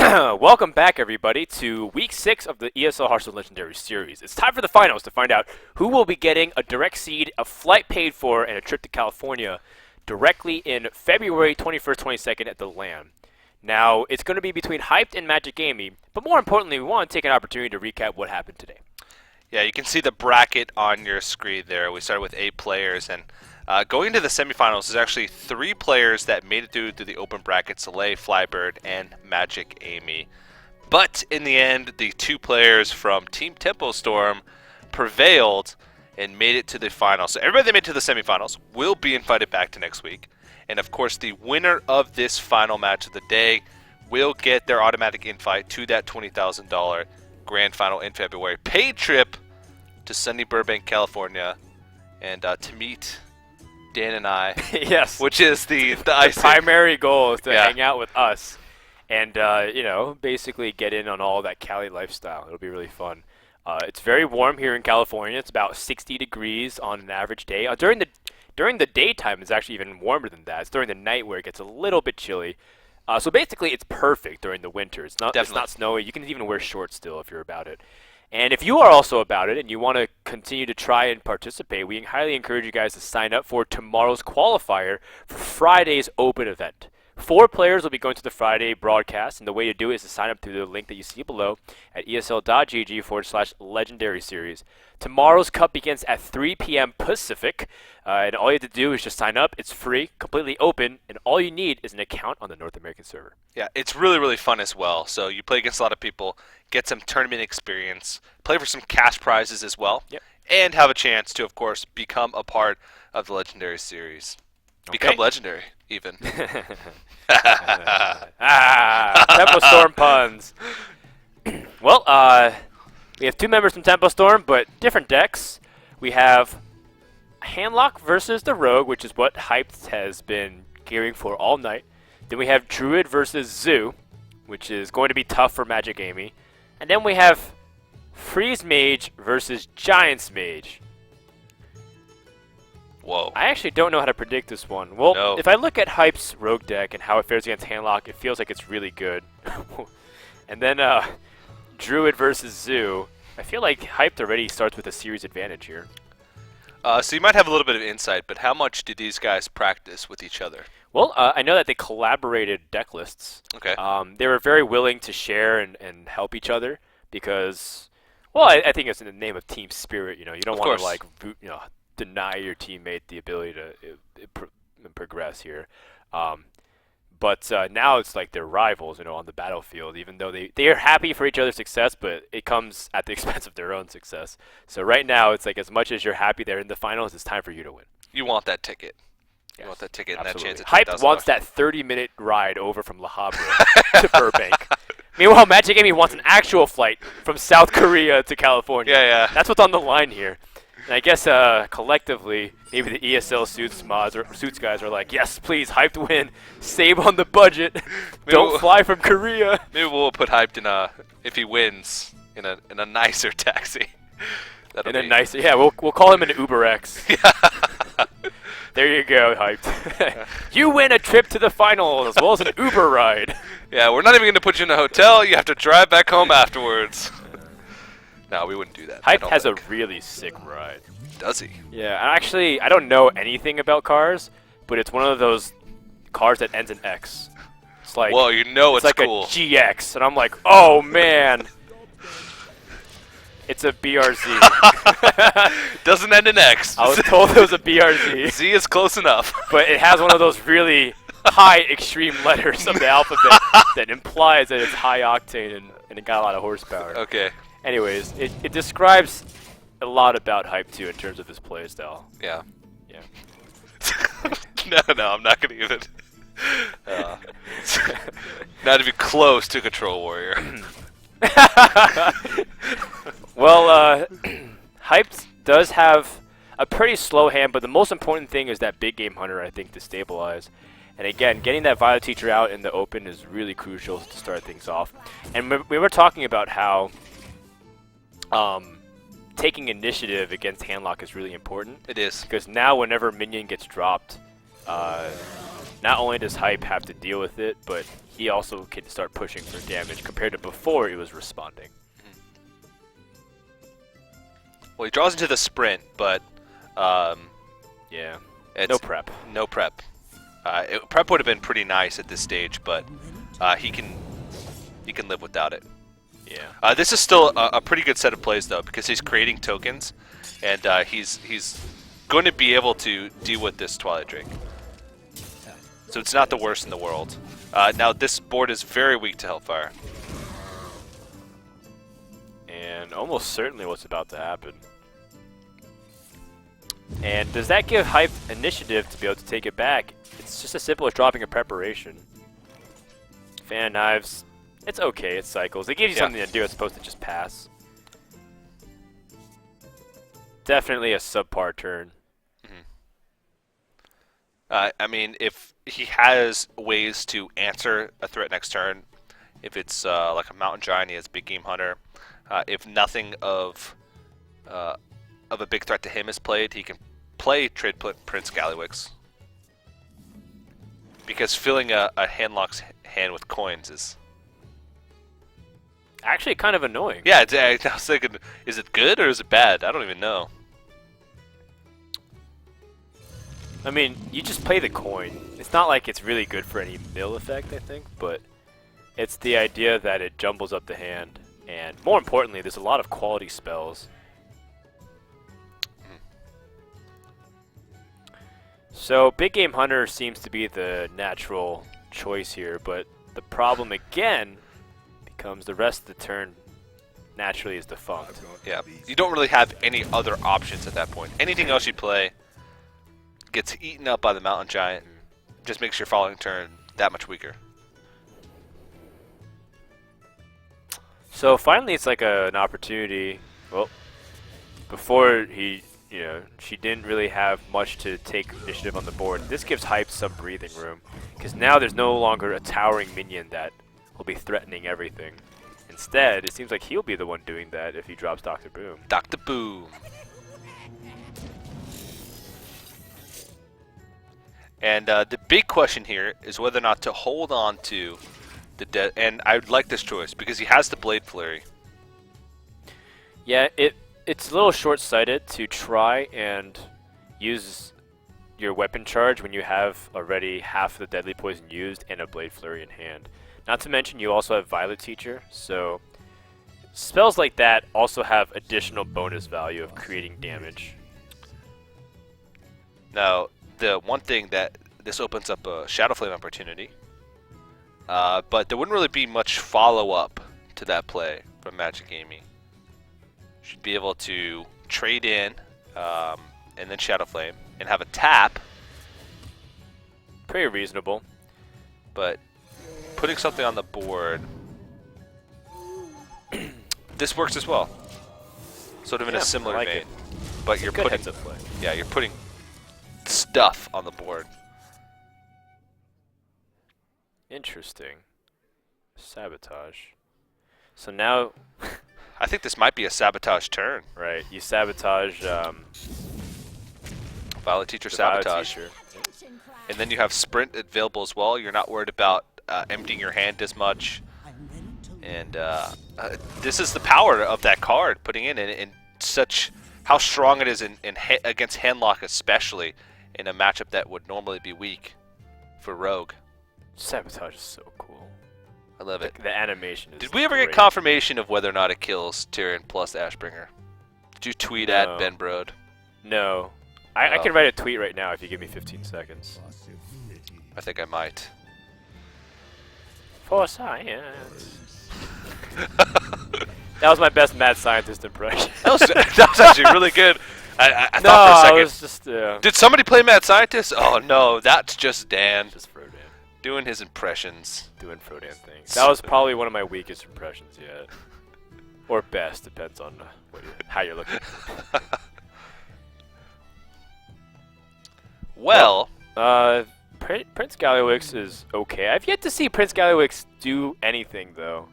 Welcome back, everybody, to Week 6 of the ESL Hearthstone Legendary Series. It's time for the finals to find out who will be getting a direct seed, a flight paid for, and a trip to California directly in February 21st, 22nd at the LAN. Now, it's going to be between Hyped and Magicamy, but more importantly, we want to take an opportunity to recap what happened today. Yeah, you can see the bracket on your screen there. We started with 8 players, and going into the semifinals, there's actually 3 players that made it through the open bracket: Soleil, Flybird, and Magicamy. But in the end, the 2 players from Team Tempo Storm prevailed and made it to the finals. So everybody that made it to the semifinals will be invited back to next week. And of course, the winner of this final match of the day will get their automatic invite to that $20,000 grand final in February. Paid trip to sunny Burbank, California, and to meet Dan and I. Yes. Which is the primary goal is to hang out with us and, basically get in on all that Cali lifestyle. It'll be really fun. It's very warm here in California. It's about 60 degrees on an average day. During the daytime, it's actually even warmer than that. It's during the night where it gets a little bit chilly. So basically, it's perfect during the winter. It's not snowy. You can even wear shorts still if you're about it. And if you are also about it and you want to continue to try and participate, we highly encourage you guys to sign up for tomorrow's qualifier for Friday's open event. 4 players will be going to the Friday broadcast, and the way to do it is to sign up through the link that you see below at esl.gg/legendary series. Tomorrow's cup begins at 3 p.m. Pacific, and all you have to do is just sign up. It's free, completely open, and all you need is an account on the North American server. Yeah, it's really, really fun as well. So you play against a lot of people, get some tournament experience, play for some cash prizes as well, and have a chance to, of course, become a part of the Legendary Series. Okay. Become legendary, even. Tempo Storm puns. Well, we have 2 members from Tempo Storm, but different decks. We have Handlock versus the Rogue, which is what Hyped has been gearing for all night. Then we have Druid versus Zoo, which is going to be tough for Magicamy. And then we have Freeze Mage versus Giants Mage. Whoa. I actually don't know how to predict this one. Well, if I look at Hype's Rogue deck and how it fares against Handlock, it feels like it's really good. And then Druid versus Zoo. I feel like Hyped already starts with a series advantage here. So you might have a little bit of insight, but how much did these guys practice with each other? Well, I know that they collaborated deck lists. Okay. They were very willing to share and help each other because, well, I think it's in the name of team spirit. You don't want to deny your teammate the ability to progress here. But now it's like they're rivals, on the battlefield, even though they are happy for each other's success, but it comes at the expense of their own success. So right now, it's like as much as you're happy they're in the finals, it's time for you to win. You want that ticket. Yes, you want that ticket absolutely. and that chance at $10,000. Hype wants that 30-minute ride over from La Habra to Burbank. Meanwhile, Magicamy wants an actual flight from South Korea to California. Yeah. That's what's on the line here. And I guess collectively, maybe the ESL suits guys are like, yes, please, Hyped win, save on the budget, don't fly from Korea. Maybe we'll put Hyped if he wins, in a nicer taxi. We'll call him an UberX. There you go, Hyped. You win a trip to the final as well as an Uber ride. Yeah, we're not even going to put you in a hotel. You have to drive back home afterwards. No, we wouldn't do that. Hype has a really sick ride. Does he? Yeah, actually, I don't know anything about cars, but it's one of those cars that ends in X. It's like, well, it's like cool. A GX, and I'm like, oh man, it's a BRZ. Doesn't end in X. I was told it was a BRZ. Z is close enough. But it has one of those really high extreme letters of the alphabet that implies that it's high octane and it got a lot of horsepower. Okay. Anyways, it describes a lot about Hype 2 in terms of his playstyle. Yeah. No, I'm not going to even. Not even close to Control Warrior. Well, Hype does have a pretty slow hand, but the most important thing is that big game hunter, I think, to stabilize. And again, getting that Violet Teacher out in the open is really crucial to start things off. And we were talking about how taking initiative against Handlock is really important. It is. Because now whenever minion gets dropped, not only does Hype have to deal with it, but he also can start pushing for damage compared to before he was responding. Well, he draws into the sprint, but Yeah, it's no prep. No prep. Prep would have been pretty nice at this stage, but he can live without it. Yeah. This is still a pretty good set of plays though, because he's creating tokens, and he's going to be able to deal with this Twilight Drake. So it's not the worst in the world. Now this board is very weak to Hellfire. And almost certainly what's about to happen. And does that give Hype initiative to be able to take it back? It's just as simple as dropping a preparation. Fan of Knives, it's okay, it cycles. It gives you something to do as opposed to just pass. Definitely a subpar turn. I mean, if he has ways to answer a threat next turn, if it's like a Mountain Giant, he has Big Game Hunter. If nothing of a big threat to him is played, he can play Trade Prince Gallywix. Because filling a Handlock's hand with coins is actually kind of annoying. Yeah, I was thinking, is it good or is it bad? I don't even know. I mean, you just play the coin. It's not like it's really good for any mill effect, I think, but it's the idea that it jumbles up the hand. And more importantly, there's a lot of quality spells. So Big Game Hunter seems to be the natural choice here, but the problem again becomes the rest of the turn naturally is defunct. Yeah, you don't really have any other options at that point. Anything else you play gets eaten up by the Mountain Giant. Just makes your following turn that much weaker. So finally, it's like an opportunity. Well, before she didn't really have much to take initiative on the board. This gives Hype some breathing room, because now there's no longer a towering minion that will be threatening everything. Instead, it seems like he'll be the one doing that if he drops Dr. Boom. Dr. Boom. And the big question here is whether or not to hold on to the and I would like this choice because he has the Blade Flurry. Yeah, it's a little short-sighted to try and use your weapon charge when you have already half of the deadly poison used and a Blade Flurry in hand. Not to mention you also have Violet Teacher, so spells like that also have additional bonus value of creating damage. Now, the one thing that this opens up a Shadow Flame opportunity, but there wouldn't really be much follow-up to that play from Magicamy. Should be able to trade in and then Shadow Flame and have a tap. Pretty reasonable. But putting something on the board, this works as well. Sort of in a similar vein. But you're putting play. Yeah, you're putting stuff on the board. Interesting. Sabotage. So now I think this might be a sabotage turn. right, you sabotage Violet Teacher the sabotage. Violet Teacher. And then you have Sprint available as well. You're not worried about emptying your hand as much. And this is the power of that card, putting in such how strong it is against Handlock, especially in a matchup that would normally be weak for Rogue. Sabotage is so cool. I love it. The animation is Did we ever great. get confirmation of whether or not it kills Tyrion plus Ashbringer? Did you tweet at Ben Brode? No. I can write a tweet right now if you give me 15 seconds. I think I might. For science. That was my best mad scientist impression. that was actually really good. I thought for a I second. was just Did somebody play Mad Scientist? Oh no, that's just Dan just Frodan. doing his impressions. Doing Frodan things. That was probably one of my weakest impressions yet. Or best, depends on how you're looking. Well, Prince Gallywix is okay. I've yet to see Prince Gallywix do anything, though.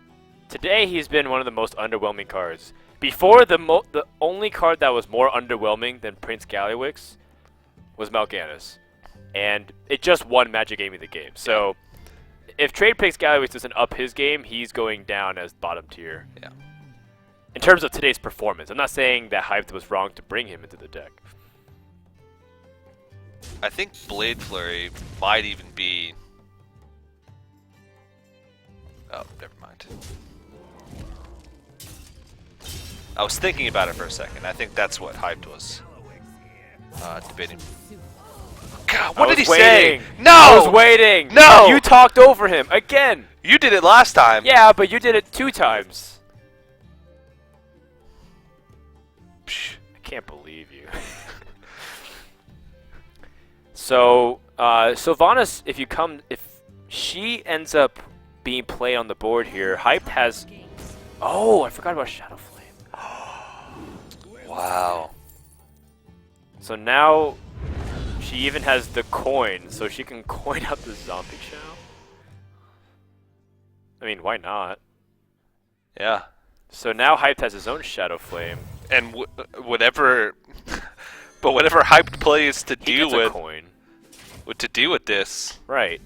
Today, he's been one of the most underwhelming cards. Before, the only card that was more underwhelming than Prince Gallywix was Mal'Ganis. And it just won Magicamy the game. So, if Trade Picks Galloway doesn't up his game, he's going down as bottom tier. Yeah. In terms of today's performance, I'm not saying that Hyped was wrong to bring him into the deck. I think Blade Flurry might even be... Oh, never mind. I was thinking about it for a second. I think that's what Hyped was debating. God, what did he say? No! I was waiting! No! You talked over him again! You did it last time! Yeah, but you did it 2 times. Psh. I can't believe you. So, Sylvanas, if she ends up being played on the board here, Hyped has... Oh, I forgot about Shadow Flame. Wow. So now she even has the coin, so she can coin out the Zombie Chow. I mean, why not? Yeah. So now Hyped has his own Shadow Flame. And whatever, but whatever Hyped plays to He deal gets a with, coin. to deal with this. Right.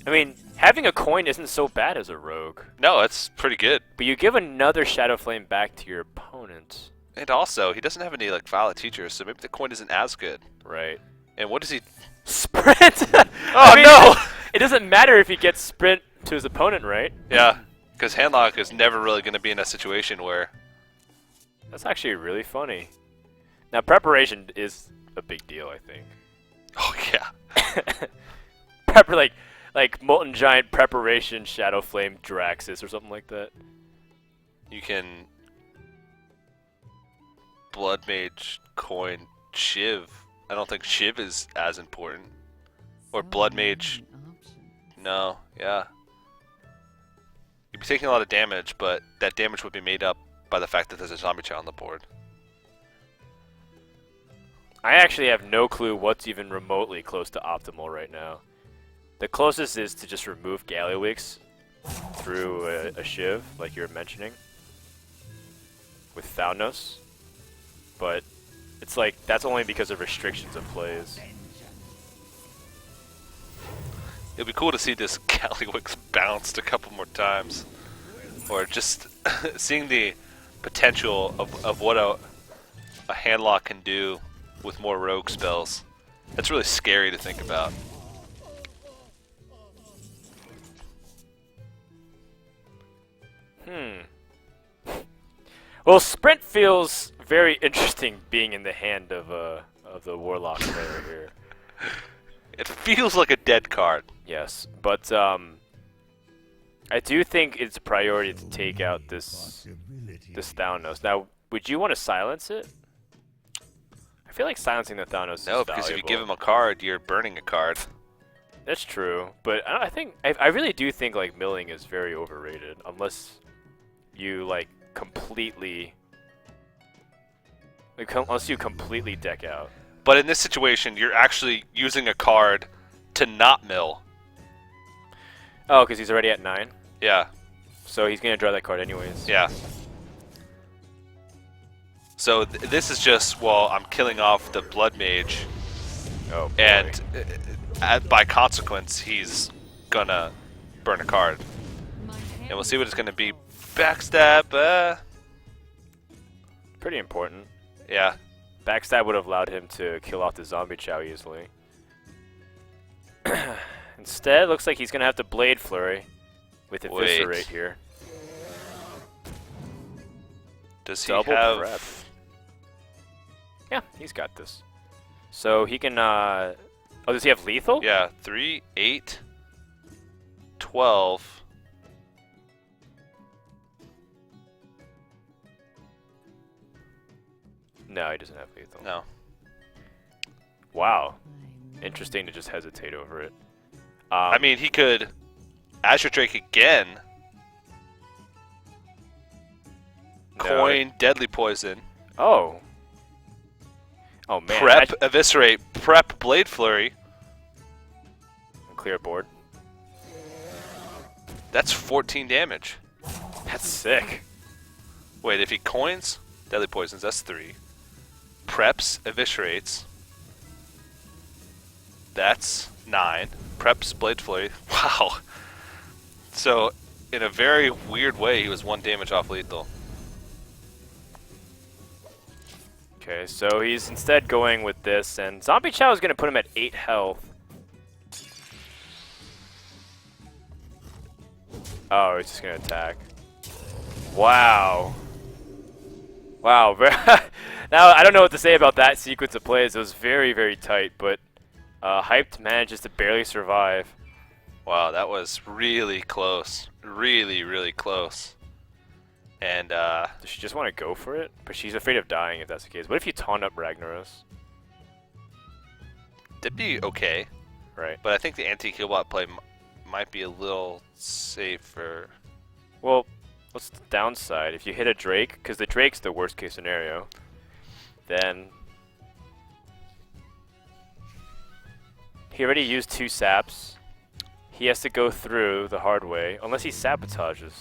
I mean, having a coin isn't so bad as a rogue. No, it's pretty good. But you give another Shadow Flame back to your opponent. And also, he doesn't have any like valid teachers, so maybe the coin isn't as good. Right. And what does he? Sprint! Oh I mean, no! It doesn't matter if he gets sprint to his opponent, right? Yeah, because Handlock is never really going to be in a situation where... That's actually really funny. Now, preparation is a big deal, I think. Oh yeah. like Molten Giant Preparation, Shadow Flame, Draxus, or something like that. You can Blood Mage, coin, Shiv. I don't think Shiv is as important. Or Blood Mage. No, yeah. You'd be taking a lot of damage, but that damage would be made up by the fact that there's a Zombie Chow on the board. I actually have no clue what's even remotely close to optimal right now. The closest is to just remove Gallywix through a Shiv, like you were mentioning, with Thalnos. But it's like, that's only because of restrictions of plays. It'd be cool to see this Gallywix bounced a couple more times. Or just seeing the potential of what a Handlock can do with more rogue spells. That's really scary to think about. Well, Sprint feels very interesting being in the hand of the Warlock player here. It feels like a dead card. Yes, but I do think it's a priority to take out this Thalnos. Now, would you want to silence it? I feel like silencing the Thalnos No, is because if you valuable. give him a card, you're burning a card. That's true, but I really do think like milling is very overrated unless you like completely unless you completely deck out. But in this situation, you're actually using a card to not mill. Oh, because he's already at 9? Yeah. So he's going to draw that card anyways. Yeah. So this is just, well, I'm killing off the Blood Mage. Oh, boy. And by consequence, he's gonna burn a card. And we'll see what it's gonna be. Backstab, Pretty important. yeah. Backstab would have allowed him to kill off the Zombie Chow easily. Instead, looks like he's going to have to Blade Flurry with Eviscerate here. Does he Double have... prep. Yeah, he's got this. So he can, oh, does he have lethal? Yeah, 3, 8, 12. No, he doesn't have lethal. No. Wow. Interesting to just hesitate over it. I mean, he could Azure Drake again. No. Coin, Deadly Poison. Oh. Oh, man. Prep, Eviscerate, Prep, Blade Flurry. Clear board. That's 14 damage. That's sick. Wait, if he coins, Deadly Poisons, that's 3. Preps, Eviscerates. That's 9. Preps, Blade Flurry. Wow. So, in a very weird way, he was 1 damage off lethal. Okay, so he's instead going with this, and Zombie Chow is going to put him at 8 health. Oh, he's just going to attack. Wow. Wow. Now, I don't know what to say about that sequence of plays. It was very, very tight, but Hyped manages to barely survive. Wow, that was really close. Really, really close. And, Does she just want to go for it? But she's afraid of dying if that's the case. What if you taunt up Ragnaros? that'd be okay. Right. But I think the anti-Killbot play might be a little safer. Well, what's the downside? If you hit a Drake, because the Drake's the worst case scenario, then he already used 2 saps. He has to go through the hard way, unless he sabotages.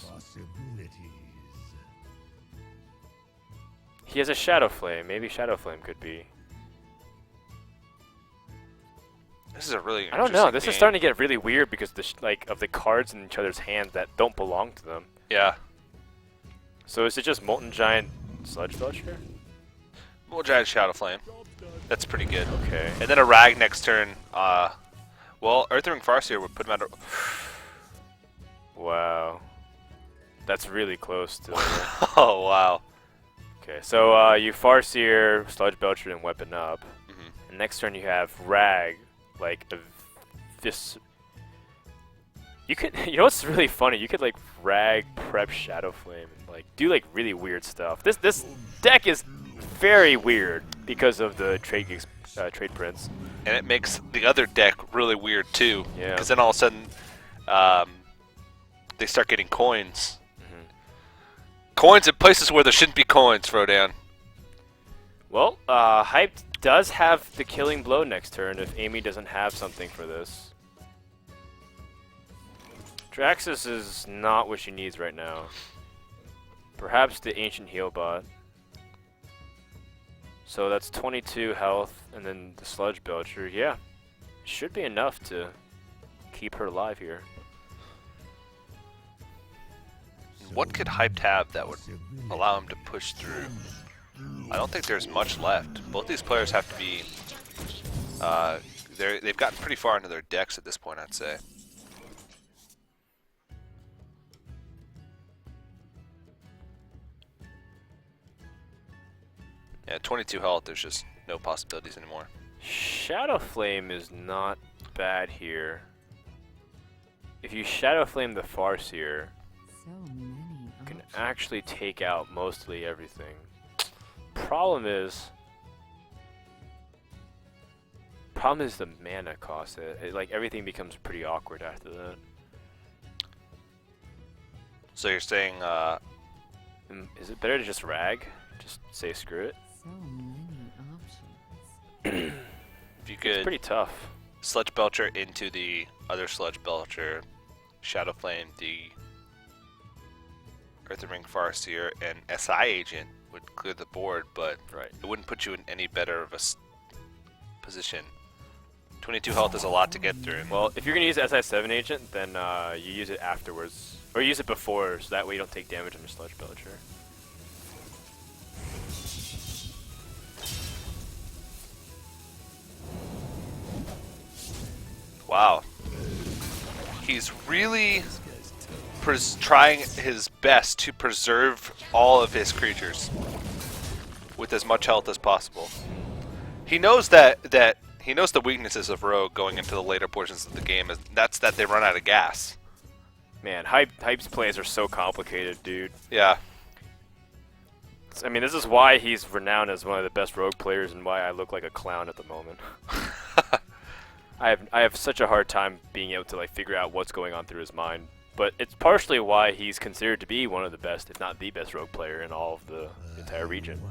He has a Shadow Flame. Maybe Shadow Flame could be. This is a really I don't know. This is starting to get really weird because of the cards in each other's hands that don't belong to them. Yeah. So is it just Molten Giant Sludge Belcher? Well, Giant Shadow Flame. That's pretty good. Okay. And then a Rag next turn. Well, Earthring Farseer would put him at a... Wow. That's really close to... Oh, wow. Okay, so you Farseer, Sludge Belcher, and Weapon up. Mm-hmm. And next turn you have Rag, like this. You could, you know what's really funny? You could like Rag, prep Shadow Flame, and like do like really weird stuff. This deck is very weird because of the trade prints. And it makes the other deck really weird too. Yeah. Because then all of a sudden, they start getting coins. Coins in places where there shouldn't be coins, Frodan. Well, Hyped does have the Killing Blow next turn if Amy doesn't have something for this. Draxus is not what she needs right now. Perhaps the Ancient Heal Bot. So that's 22 health, and then the Sludge Belcher. Yeah, should be enough to keep her alive here. What could Hyped have that would allow him to push through? I don't think there's much left. Both these players have to be... they've gotten pretty far into their decks at this point, I'd say. Yeah, 22 health, there's just no possibilities anymore. Shadow Flame is not bad here. If you Shadow Flame the Farseer, you can actually take out mostly everything. Problem is the mana cost. Like everything becomes pretty awkward after that. So you're saying, is it better to just Rag? Just say screw it? So many options. if you It's could pretty tough. Sludge Belcher into the other Sludge Belcher, Shadow Flame, the Earthen Ring Farseer, and SI Agent would clear the board, but Right. it wouldn't put you in any better of a position. 22 health is a lot to get through. Well, if you're going to use SI7 Agent, then you use it afterwards. Or use it before, so that way you don't take damage on your Sludge Belcher. Wow. He's really trying his best to preserve all of his creatures with as much health as possible. He knows that he knows the weaknesses of Rogue going into the later portions of the game, and that's that they run out of gas. Man, Hype's plays are so complicated, dude. Yeah. I mean, this is why he's renowned as one of the best Rogue players and why I look like a clown at the moment. I have such a hard time being able to like figure out what's going on through his mind. But it's partially why he's considered to be one of the best, if not the best Rogue player in all of the entire region.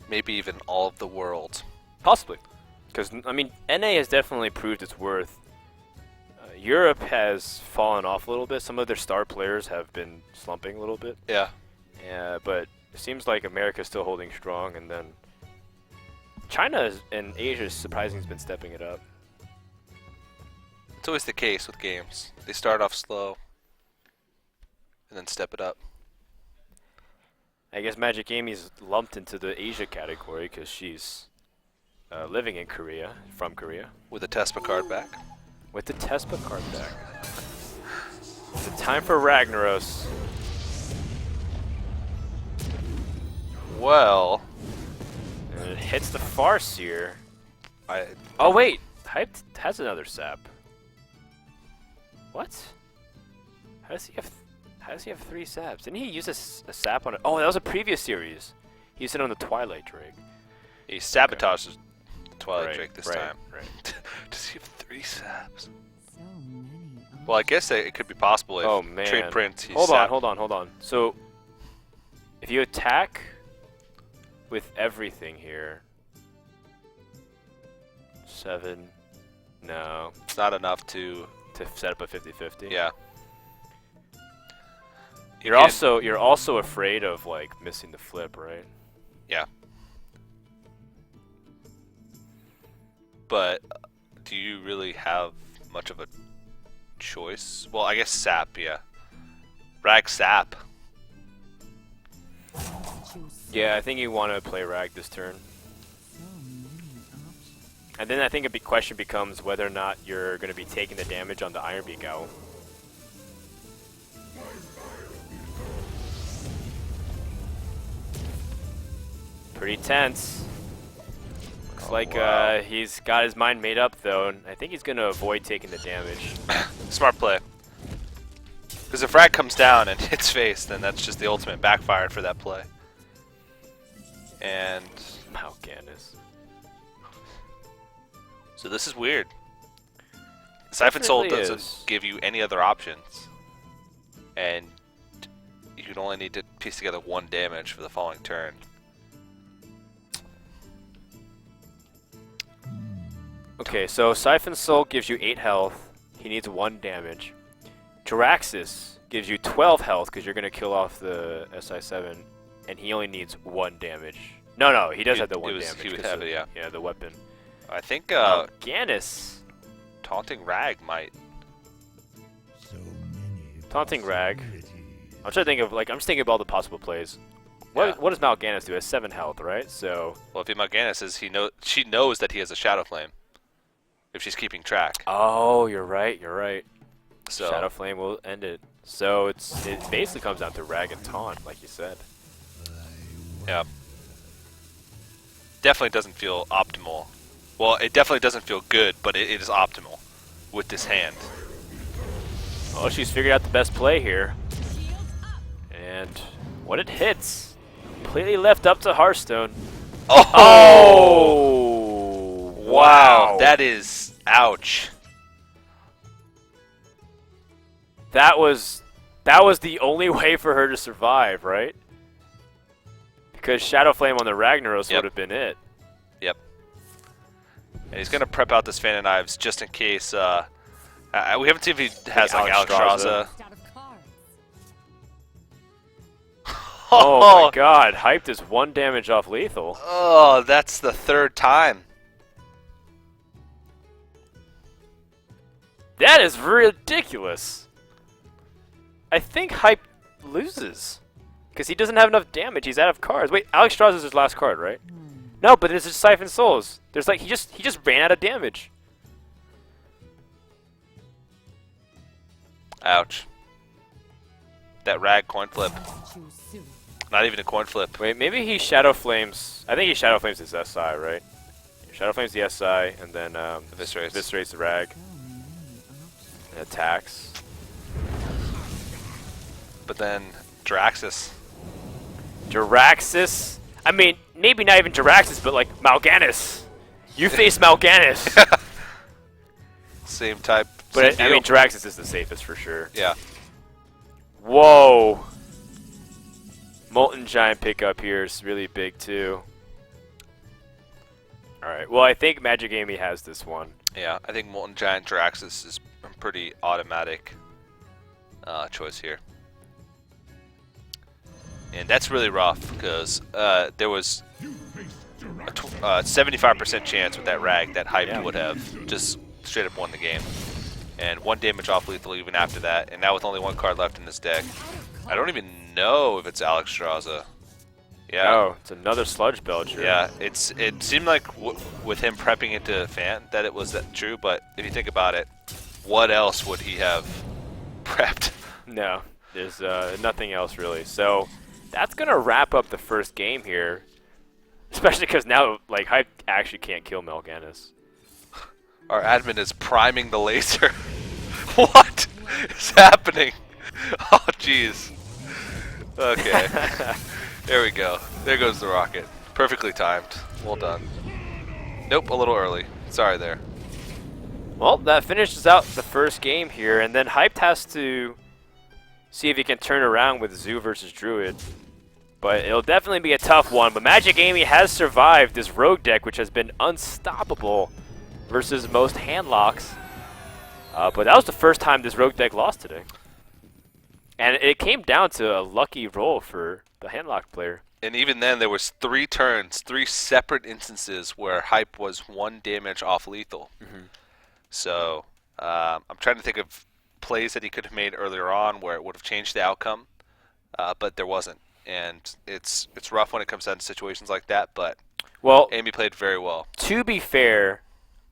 Maybe even all of the world. Possibly. Because, I mean, NA has definitely proved its worth. Europe has fallen off a little bit. Some of their star players have been slumping a little bit. Yeah. But it seems like America's still holding strong, and then China and Asia, surprisingly, has been stepping it up. It's always the case with games. They start off slow and then step it up. I guess Magicamy's lumped into the Asia category because she's living in Korea, from Korea. With a Tespa card back. With the Tespa card back. Is it time for Ragnaros? Well, And it hits the Farseer. I Oh wait, Hype has another sap. What? How does he have 3 saps? Didn't he use a sap on it? Oh, that was a previous series. He used it on the Twilight Drake. he sabotages the Twilight Right, Drake this right, time. Right. Does he have 3 saps? So many Well, I guess it could be possible if Oh man. Trade Prince. He's Hold on. So, if you attack with everything here, 7, no, It's not enough to. to set up a 50-50. Yeah. You're also afraid of like missing the flip, right? Yeah. But do you really have much of a choice? Well, I guess sap. Yeah. Rag sap. choose Yeah, I think you want to play Rag this turn. so many options. And then I think a big question becomes whether or not you're going to be taking the damage on the Iron Beak Owl. Pretty tense. Looks like wow. he's got his mind made up though, and I think he's going to avoid taking the damage. Smart play. Because if Rag comes down and hits face, then that's just the ultimate backfire for that play. And Mal'Ganis. so this is weird. Siphon Soul Definitely doesn't is. give you any other options. And you can only need to piece together 1 damage for the following turn. Okay, so Siphon Soul gives you 8 health. He needs 1 damage. Jiraxis gives you 12 health because you're going to kill off the SI7, and he only needs 1 damage. No, he does have the 1 damage. He would 'cause have it, yeah. Yeah, the weapon. I think Ganis. Taunting Rag might. So many Taunting Rag. possibilities. I'm trying to think of, like, I'm just thinking of all the possible plays. Yeah. What does Mal'Ganis do? He has 7 health, right? So. Well, if Mal'Ganis is, she knows that he has a Shadow Flame. If she's keeping track. Oh, you're right. So Shadow Flame will end it. So it basically comes down to Rag and Taunt, like you said. yeah. Definitely doesn't feel optimal. Well, it definitely doesn't feel good, but it is optimal with this hand. Oh, she's figured out the best play here. And what it hits, completely left up to Hearthstone. Oh! Wow! That is ouch. That was the only way for her to survive, right? Because Shadow Flame on the Ragnaros Yep. would have been it. Yep. And he's gonna prep out this Fan of Knives just in case. We haven't seen if he has like Alexstrasza. Alexstrasza. Out of cards. Oh my god, Hyped is 1 damage off lethal. Oh, that's the 3rd time. That is ridiculous. I think Hype loses. Because he doesn't have enough damage. He's out of cards. Wait, Alexstrasza is his last card, right? No, but it's just Siphon Souls. There's like he just ran out of damage. Ouch. That Rag coin flip. Choose soon. Not even a coin flip. Wait, maybe he Shadow Flames. I think he Shadow Flames his SI, right? Shadow Flames the SI, and then Eviscerates the Rag, So many options. and attacks. But then Jiraxis. Jiraxis? I mean, maybe not even Jiraxis, but like Mal'Ganis. You face Mal'Ganis. Same type. But same I mean, deal. Jiraxis is the safest for sure. Yeah. Whoa. Molten Giant pickup here is really big too. Alright, well I think Magicamy has this one. Yeah, I think Molten Giant Jiraxis is a pretty automatic choice here. And that's really rough because there was a 75% chance with that Rag that Hype Yeah. would have just straight up won the game. and 1 damage off lethal even after that. And now with only 1 card left in his deck, I don't even know if it's Alex Straza. Yeah. Oh, it's another Sludge Belcher. Yeah, it seemed like with him prepping into Fan that it was true, but if you think about it, what else would he have prepped? No, there's nothing else really. So that's gonna wrap up the first game here, especially because now like Hype actually can't kill Melganis. Our admin is priming the laser. What is happening? Oh, jeez. Okay. There we go. There goes the rocket. Perfectly timed. Well done. Nope, a little early. Sorry there. Well, that finishes out the first game here, and then Hyped has to see if he can turn around with Zoo versus Druid. But it'll definitely be a tough one. But Magicamy has survived this Rogue deck, which has been unstoppable versus most handlocks. But that was the first time this Rogue deck lost today. And it came down to a lucky roll for the handlock player. And even then, there was 3 turns, 3 separate instances where Hype was 1 damage off lethal. So I'm trying to think of plays that he could have made earlier on where it would have changed the outcome, but there wasn't. And it's rough when it comes down to situations like that. But well, Amy played very well. To be fair,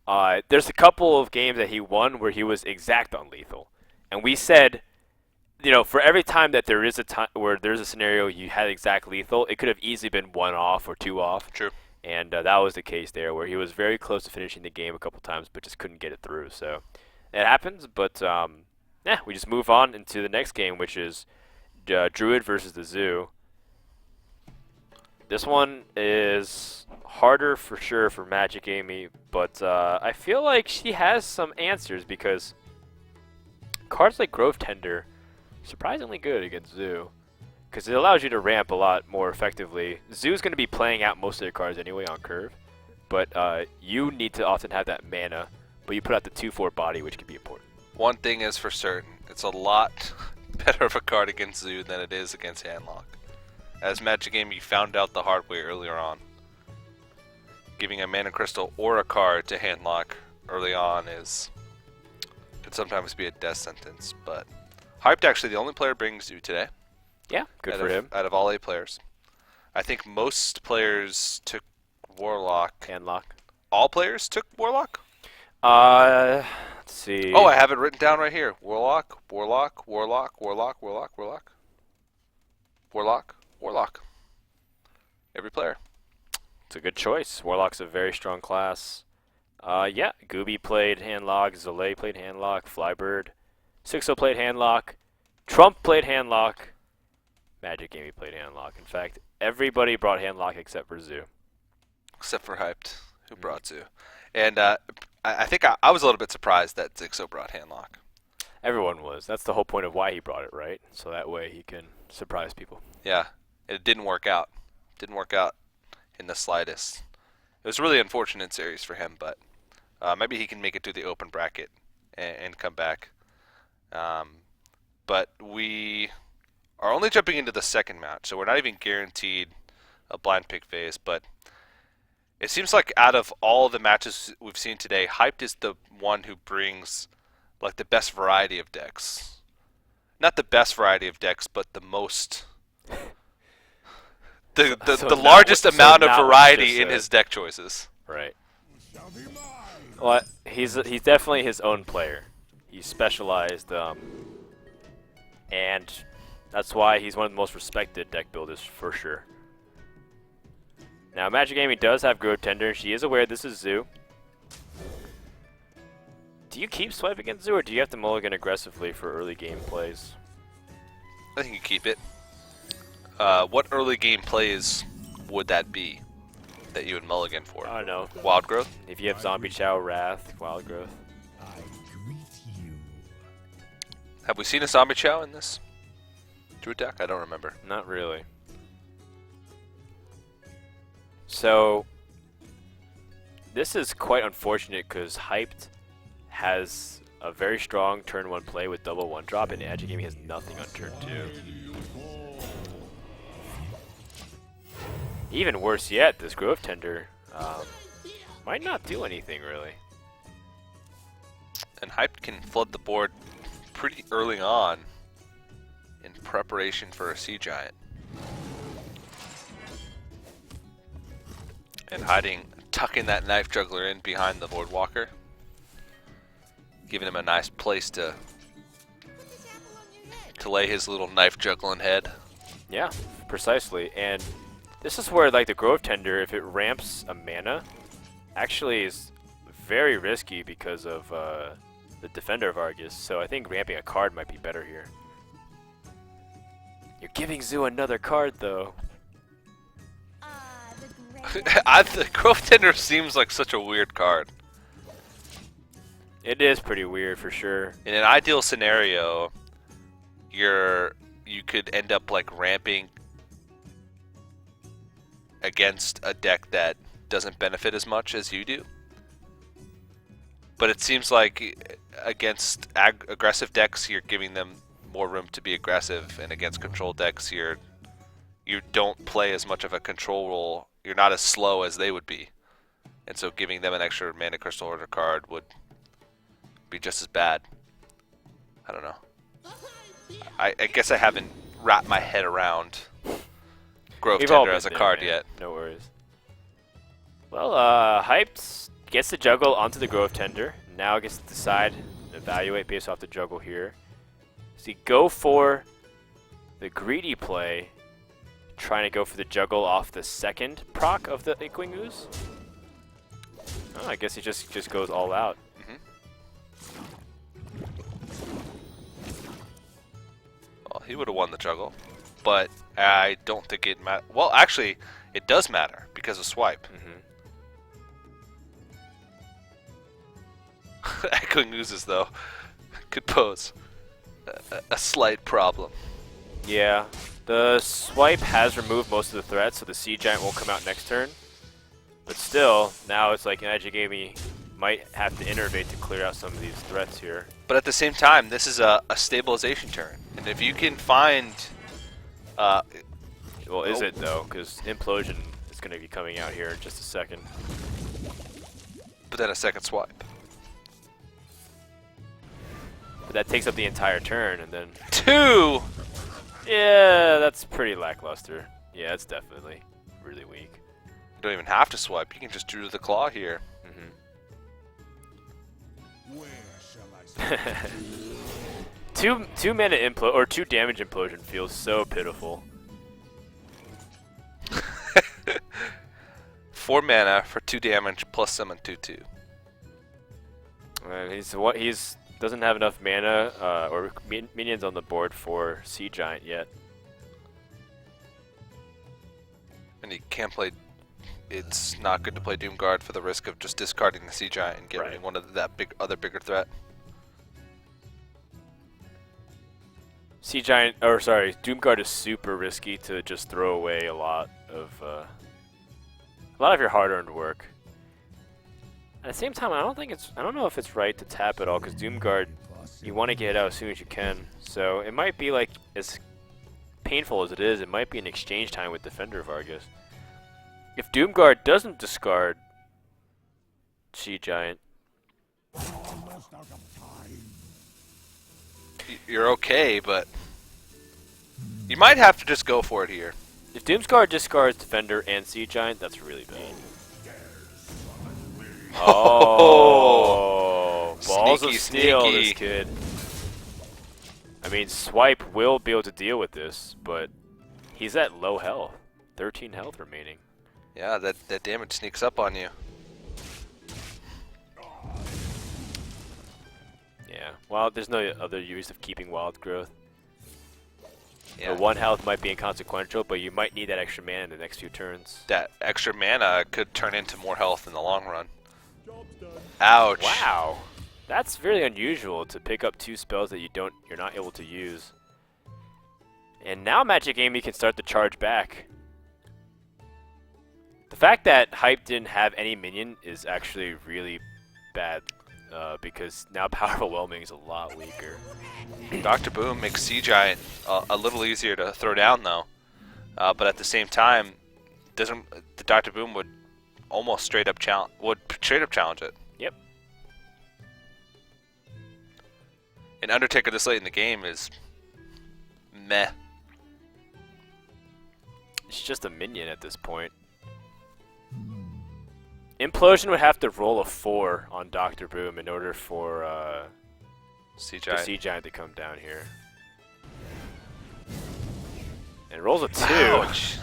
there's a couple of games that he won where he was exact on lethal, and we said, you know, for every time that there is a time where there's a scenario you had exact lethal, it could have easily been 1 off or 2 off. True. And that was the case there, where he was very close to finishing the game a couple times, but just couldn't get it through. So it happens, but yeah, we just move on into the next game, which is Druid versus the Zoo. This one is harder for sure for Magicamy, but I feel like she has some answers because cards like Grove Tender surprisingly good against Zoo, because it allows you to ramp a lot more effectively. Zoo's going to be playing out most of their cards anyway on curve, but you need to often have that mana, but you put out the 2/4 body, which can be important. One thing is for certain, it's a lot better of a card against Zoo than it is against Handlock. As Magicamy found out the hard way earlier on. Giving a mana crystal or a card to Handlock early on could sometimes be a death sentence, but Hyped actually the only player bringing Zoo today. Yeah, good for him. Out of all 8 players. I think most players took Warlock. Handlock. All players took Warlock? Let's see. Oh, I have it written down right here. Warlock, Warlock, Warlock, Warlock, Warlock, Warlock. Warlock, Warlock. Every player. It's a good choice. Warlock's a very strong class. Yeah, Gooby played Handlock, Zolay played Handlock, Flybird, Sixo played Handlock, Trump played Handlock, Magicamy played Handlock. In fact, everybody brought Handlock except for Zoo. Except for Hyped, who brought Zoo. And I think I was a little bit surprised that Zixo brought Handlock. Everyone was. That's the whole point of why he brought it, right? So that way he can surprise people. Yeah, it didn't work out. Didn't work out in the slightest. It was a really unfortunate series for him, but maybe he can make it to the open bracket and come back. But we are only jumping into the second match, so we're not even guaranteed a blind pick phase, but it seems like out of all the matches we've seen today, Hyped is the one who brings like the best variety of decks. Not the best variety of decks, but the most the largest amount of variety in his deck choices. Right. Well, he's definitely his own player. He's specialized, and that's why he's one of the most respected deck builders for sure. Now, Magicamy does have Grove Tender. She is aware this is Zoo. Do you keep Swipe against Zoo, or do you have to mulligan aggressively for early game plays? I think you keep it. What early game plays would that be that you would mulligan for? I don't know. Wild Growth? If you have Zombie Chow, Wrath, Wild Growth. I greet you. Have we seen a Zombie Chow in this Druid deck? I don't remember. Not really. So, this is quite unfortunate because Hyped has a very strong turn 1 play with double 1-drop, and Magicamy has nothing on turn 2. Even worse yet, this Grove Tender might not do anything really. And Hype can flood the board pretty early on in preparation for a Sea Giant. And tucking that Knife Juggler in behind the Boardwalker. Giving him a nice place to lay his little knife juggling head. Yeah, precisely. And this is where, like, the Grove Tender, if it ramps a mana, actually is very risky because of the Defender of Argus. So I think ramping a card might be better here. You're giving Zoo another card, though. The Grove Tender seems like such a weird card. It is pretty weird for sure. In an ideal scenario, you could end up like ramping against a deck that doesn't benefit as much as you do. But it seems like against aggressive decks, you're giving them more room to be aggressive, and against control decks, you don't play as much of a control role. You're not as slow as they would be, and so giving them an extra Mana Crystal Order card would be just as bad. I don't know. I guess I haven't wrapped my head around Grove Tender as a card yet. No worries. Well, Hyped gets the juggle onto the Grove Tender. Now gets to decide and evaluate based off the juggle here. So you go for the greedy play, trying to go for the juggle off the second proc of the Inkling Ooze. Oh, I guess he just goes all out. Well, he would have won the juggle, but I don't think it matters. Well, actually, it does matter because of swipe. Echoing Oozes, though, could pose a slight problem. Yeah, the swipe has removed most of the threats, so the Sea Giant won't come out next turn. But still, now it's like Magicamy might have to innervate to clear out some of these threats here. But at the same time, this is a stabilization turn. And if you can find... well, is it, though? Because Implosion is going to be coming out here in just a second. But then a second swipe. But that takes up the entire turn, and then... 2! Yeah, that's pretty lackluster. Yeah, it's definitely really weak. You don't even have to swipe. You can just do the claw here. Where shall I start? two mana implo or 2 damage implosion feels so pitiful. 4 mana for 2 damage plus summon 2/2. He's doesn't have enough mana or minions on the board for Sea Giant yet. And he can't play. It's not good to play Doomguard for the risk of just discarding the Sea Giant and getting one of that other bigger threat. Sea Giant, or sorry, Doomguard is super risky to just throw away a lot of your hard-earned work. At the same time, I don't know if it's right to tap at all, because Doomguard, you want to get it out as soon as you can. So it might be like, as painful as it is, it might be an exchange time with Defender of Argus. If Doomguard doesn't discard Sea Giant, Almost out of time. You're okay, but you might have to just go for it here. if Doomguard discards Defender and Sea Giant, that's really bad. Oh, balls Sneaky, of steel, sneaky. this kid. I mean, Swipe will be able to deal with this, but he's at low health. 13 health remaining. Yeah, that damage sneaks up on you. Yeah, well, there's no other use of keeping wild growth. Yeah. The 1 health might be inconsequential, but you might need that extra mana in the next few turns. That extra mana could turn into more health in the long run. Ouch. Wow, that's really unusual to pick up 2 spells that you're not able to use. And now Magicamy can start to charge back. The fact that Hype didn't have any minion is actually really bad, because now Powerful Whelming is a lot weaker. Dr. Boom makes Sea Giant a little easier to throw down, though. But at the same time, the Dr. Boom would almost straight up challenge it. Yep. An Undertaker this late in the game is meh. It's just a minion at this point. Implosion would have to roll a 4 on Dr. Boom in order for Sea the Giant. Sea Giant to come down here. And rolls a 2. Ouch. Twice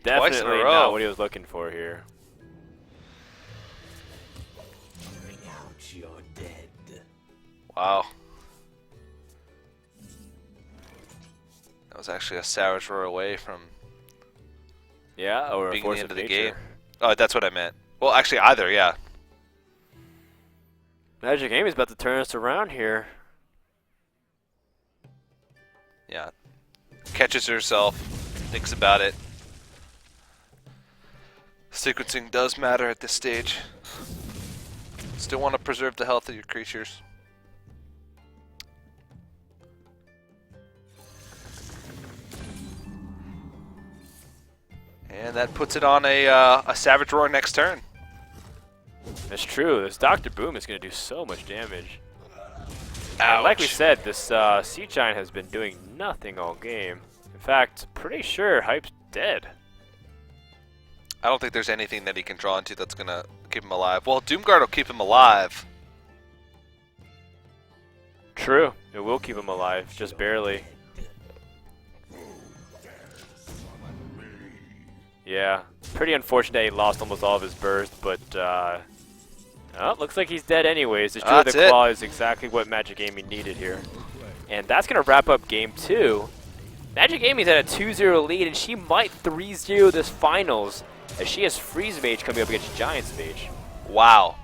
in a Definitely row. not what he was looking for here. Wow. That was actually a savage roar away from Yeah, or a being force the end of of the nature. game. Oh, that's what I meant. Well, actually, either, yeah. Magicammy's about to turn us around here. Yeah. Catches herself, thinks about it. Sequencing does matter at this stage. Still want to preserve the health of your creatures. And that puts it on a Savage Roar next turn. That's true. This Dr. Boom is going to do so much damage. And Ouch. like we said, this Sea Giant has been doing nothing all game. In fact, pretty sure Hype's dead. I don't think there's anything that he can draw into that's going to keep him alive. Well, Doomguard will keep him alive. True. It will keep him alive, just barely. Yeah. Pretty unfortunate he lost almost all of his burst, but oh, looks like he's dead anyways. The Jewel of the That's it. Claw is exactly what Magicamy needed here. And that's going to wrap up game 2. Magicammy's at a 2-0 lead, and she might 3-0 this finals, as she has Freeze Mage coming up against Giants Mage. Wow.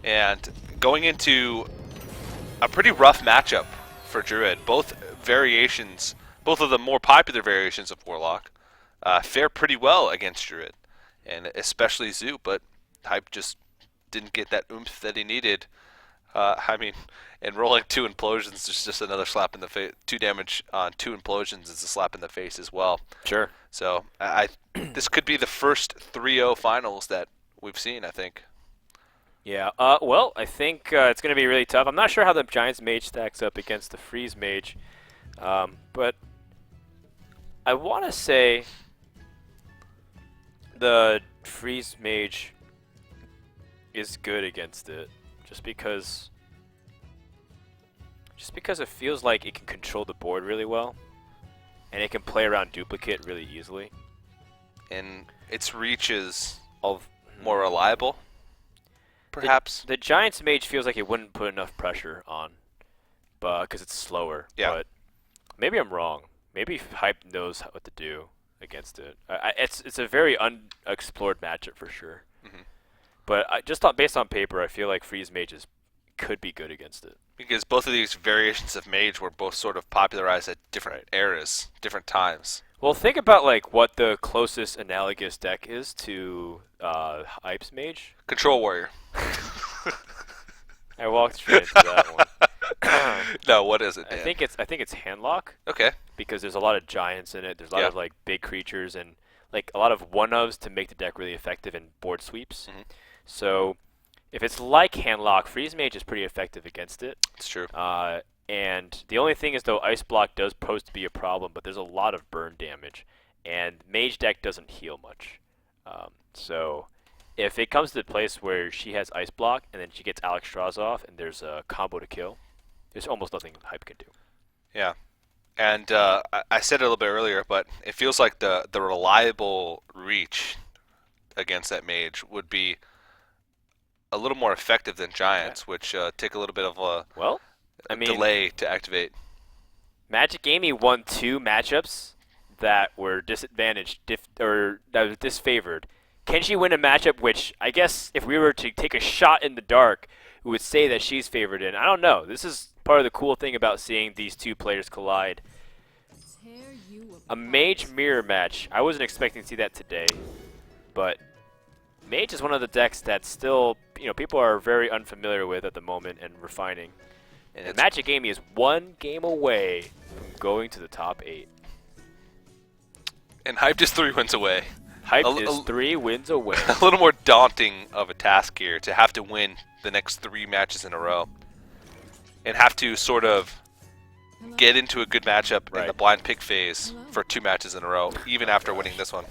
And going into a pretty rough matchup for Druid. Both variations, both of the more popular variations of Warlock, fare pretty well against Druid. And especially Zoo, but Hype just didn't get that oomph that he needed. I mean, and rolling 2 implosions is just another slap in the face. 2 damage on 2 implosions is a slap in the face as well. Sure. So this could be the first 3-0 finals that we've seen, I think. Yeah, well, I think it's going to be really tough. I'm not sure how the Giants Mage stacks up against the Freeze Mage, but I want to say the Freeze Mage is good against it, just because it feels like it can control the board really well, and it can play around Duplicate really easily. And its reach is Of more reliable, perhaps. The Giants Mage feels like it wouldn't put enough pressure on, because it's slower. Yeah. But maybe I'm wrong. Maybe Hype knows what to do against it. It's a very unexplored matchup for sure. Mhm. But based on paper, I feel like Freeze Mages could be good against it. Because both of these variations of Mage were both sort of popularized at different eras, different times. Well, think about like what the closest analogous deck is to Hype's Mage. Control Warrior. I walked straight into that one. No, what is it, I Dan? think it's Handlock. Okay. Because there's a lot of giants in it. There's a lot Yeah. of like big creatures and like a lot of one-ofs to make the deck really effective in board sweeps. Mhm. So if it's like Handlock, Freeze Mage is pretty effective against it. It's true. And the only thing is though, Ice Block does pose to be a problem, but there's a lot of burn damage, and Mage deck doesn't heal much. So if it comes to the place where she has Ice Block and then she gets Alex Straws off and there's a combo to kill, there's almost nothing Hype can do. Yeah. And I said it a little bit earlier, but it feels like the reliable reach against that Mage would be a little more effective than Giants, which take a little bit of a Well, I mean, delay to activate. Magicamy won 2 matchups that were disadvantaged, or that was disfavored. Can she win a matchup which, I guess, if we were to take a shot in the dark, we would say that she's favored in? I don't know. This is part of the cool thing about seeing these two players collide. Tear you A Mage Mirror match. I wasn't expecting to see that today, but Mage is one of the decks that still, people are very unfamiliar with at the moment and refining. And it's- Magicamy is 1 game away from going to the top 8. And Hype just 3 wins away. Hype A- is a- 3 wins away. A little more daunting of a task here to have to win the next 3 matches in a row. and have to sort of get into a good matchup in Right. the blind pick phase for 2 matches in a row, even after winning this one.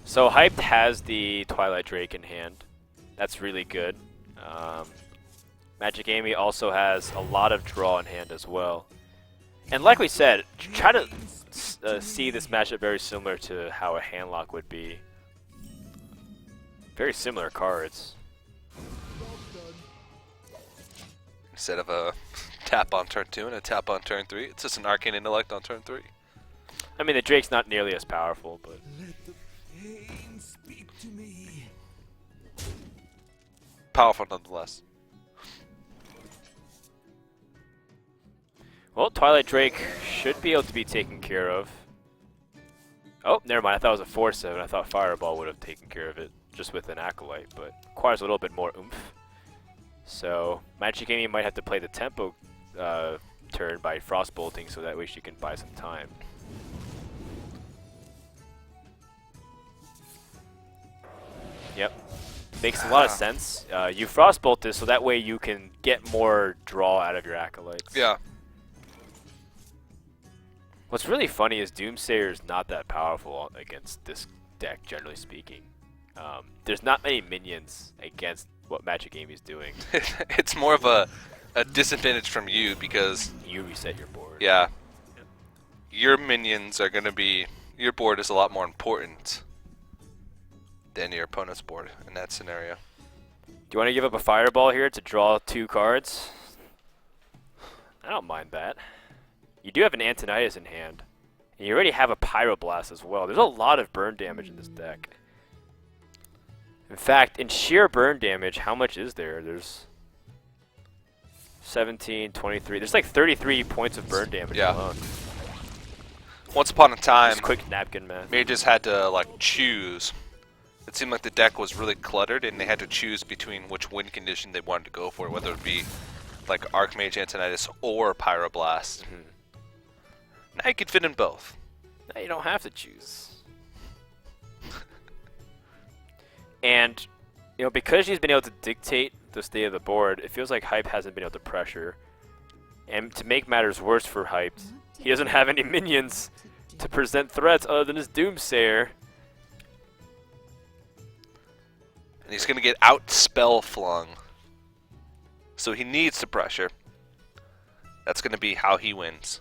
So Hyped has the Twilight Drake in hand. That's really good. Magicamy also has a lot of draw in hand as well. And like we said, try to see this matchup very similar to how a handlock would be. Very similar cards. Instead of a tap on turn 2 and a tap on turn 3, it's just an Arcane Intellect on turn 3. I mean, the Drake's not nearly as powerful, but Pain speak to me. Powerful nonetheless. well, Twilight Drake should be able to be taken care of. Oh, never mind. I thought it was a 4/7. I thought Fireball would have taken care of it just with an Acolyte, but requires a little bit more oomph. So Magicamy might have to play the tempo turn by Frostbolting, so that way she can buy some time. Yep. Makes a lot of sense. You Frostbolt this, so that way you can get more draw out of your Acolytes. Yeah. What's really funny is Doomsayer is not that powerful against this deck, generally speaking. There's not many minions against what Magicamy is doing. It's more of a disadvantage from you because, You reset your board. yeah, your minions are going to be, your board is a lot more important than your opponent's board in that scenario. Do you want to give up a Fireball here to draw 2 cards? I don't mind that. You do have an Antonidas in hand. And you already have a Pyroblast as well. There's a lot of burn damage in this deck. In fact, in sheer burn damage, how much is there? There's 17, 23. There's like 33 points of burn damage Yeah. alone. Once upon a time, Just quick napkin math. mages had to like choose. It seemed like the deck was really cluttered, and they had to choose between which win condition they wanted to go for, whether it be like Archmage Antonidas or Pyroblast. Now you could fit in both. Now you don't have to choose. And, you know, because she's been able to dictate the state of the board, it feels like Hype hasn't been able to pressure. And to make matters worse for Hyped, he doesn't have any minions to present threats other than his Doomsayer. And he's going to get out spell flung. So he needs to pressure. That's going to be how he wins.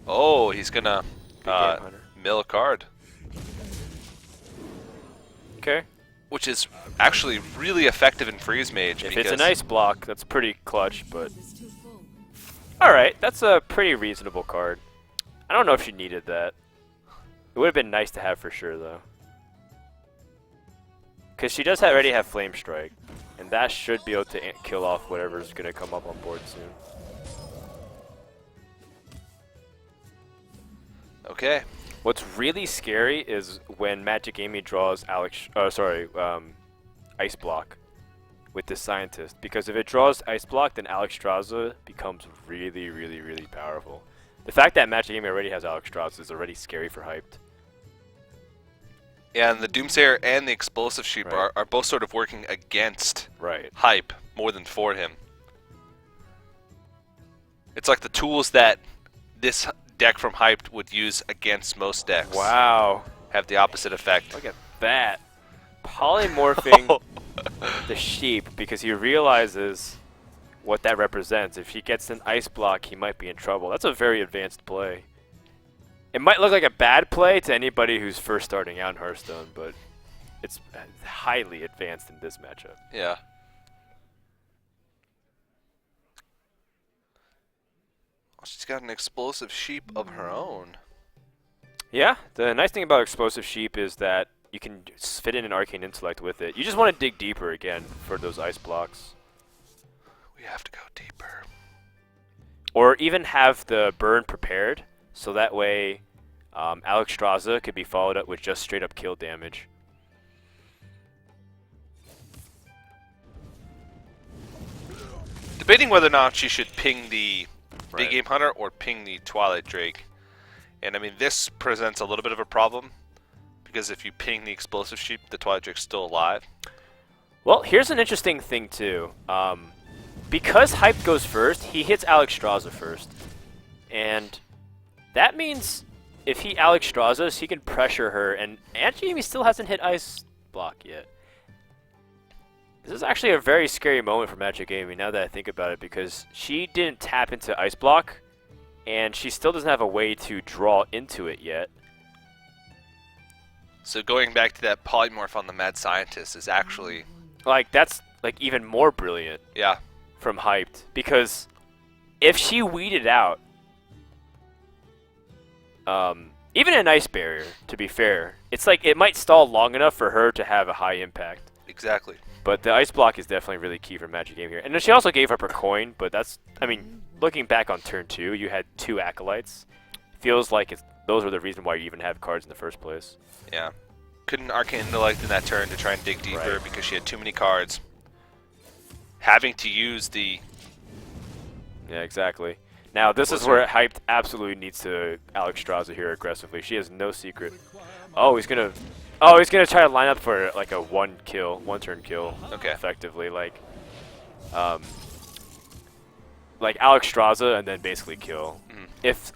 Oh, he's going to Good game, Hunter. mill a card, Okay. which is actually really effective in Freeze Mage. If because it's an ice block, that's pretty clutch, but... Is too full. Alright, that's a pretty reasonable card. I don't know if she needed that. It would have been nice to have for sure, though. Because she does already have Flame Strike, and that should be able to kill off whatever's going to come up on board soon. Okay. What's really scary is when Magicamy draws Ice Block with this Scientist. Because if it draws Ice Block, then Alexstrasza becomes really, really, really powerful. The fact that Magicamy already has Alexstrasza is already scary for Hyped. Yeah, and the Doomsayer and the Explosive Sheep Right. are both sort of working against Right. Hype more than for him. It's like the tools that this deck from Hyped would use against most decks Wow. have the opposite effect. Look at that. Polymorphing the sheep because he realizes what that represents. If he gets an ice block, he might be in trouble. That's a very advanced play. It might look like a bad play to anybody who's first starting out in Hearthstone, but it's highly advanced in this matchup. Yeah. Oh, she's got an Explosive Sheep of her own. Yeah, the nice thing about Explosive Sheep is that you can fit in an Arcane Intellect with it. You just want to dig deeper again for those ice blocks. We have to go deeper. Or even have the burn prepared, so that way Alexstrasza could be followed up with just straight up kill damage. Debating whether or not she should ping the Right. Big Game Hunter or ping the Twilight Drake. And I mean, this presents a little bit of a problem, because if you ping the Explosive Sheep, the Twilight Drake's still alive. Well, here's an interesting thing too. Because Hype goes first, he hits Alex Straza first. And that means if he Alex Strazas, he can pressure her, and Magicamy still hasn't hit Ice Block yet. This is actually a very scary moment for Magicamy now that I think about it, because she didn't tap into Ice Block, and she still doesn't have a way to draw into it yet. So going back to that polymorph on the Mad Scientist is actually... Like, that's like even more brilliant Yeah. from Hyped, because if she weeded out even an Ice Barrier, to be fair, it's like it might stall long enough for her to have a high impact. Exactly. But the Ice Block is definitely really key for Magicamy here. And then she also gave up her coin, but that's, I mean, looking back on turn 2, you had 2 Acolytes. Feels like those were the reason why you even have cards in the first place. Yeah. Couldn't Arcane Intellect in that turn to try and dig deeper because she had too many cards. Having to use the... Yeah, exactly. Now, this is where Hyped absolutely needs to Alex Straza here aggressively. She has no secret. Oh, he's gonna try to line up for like a one turn kill. Okay. Effectively, like Alex Straza and then basically kill.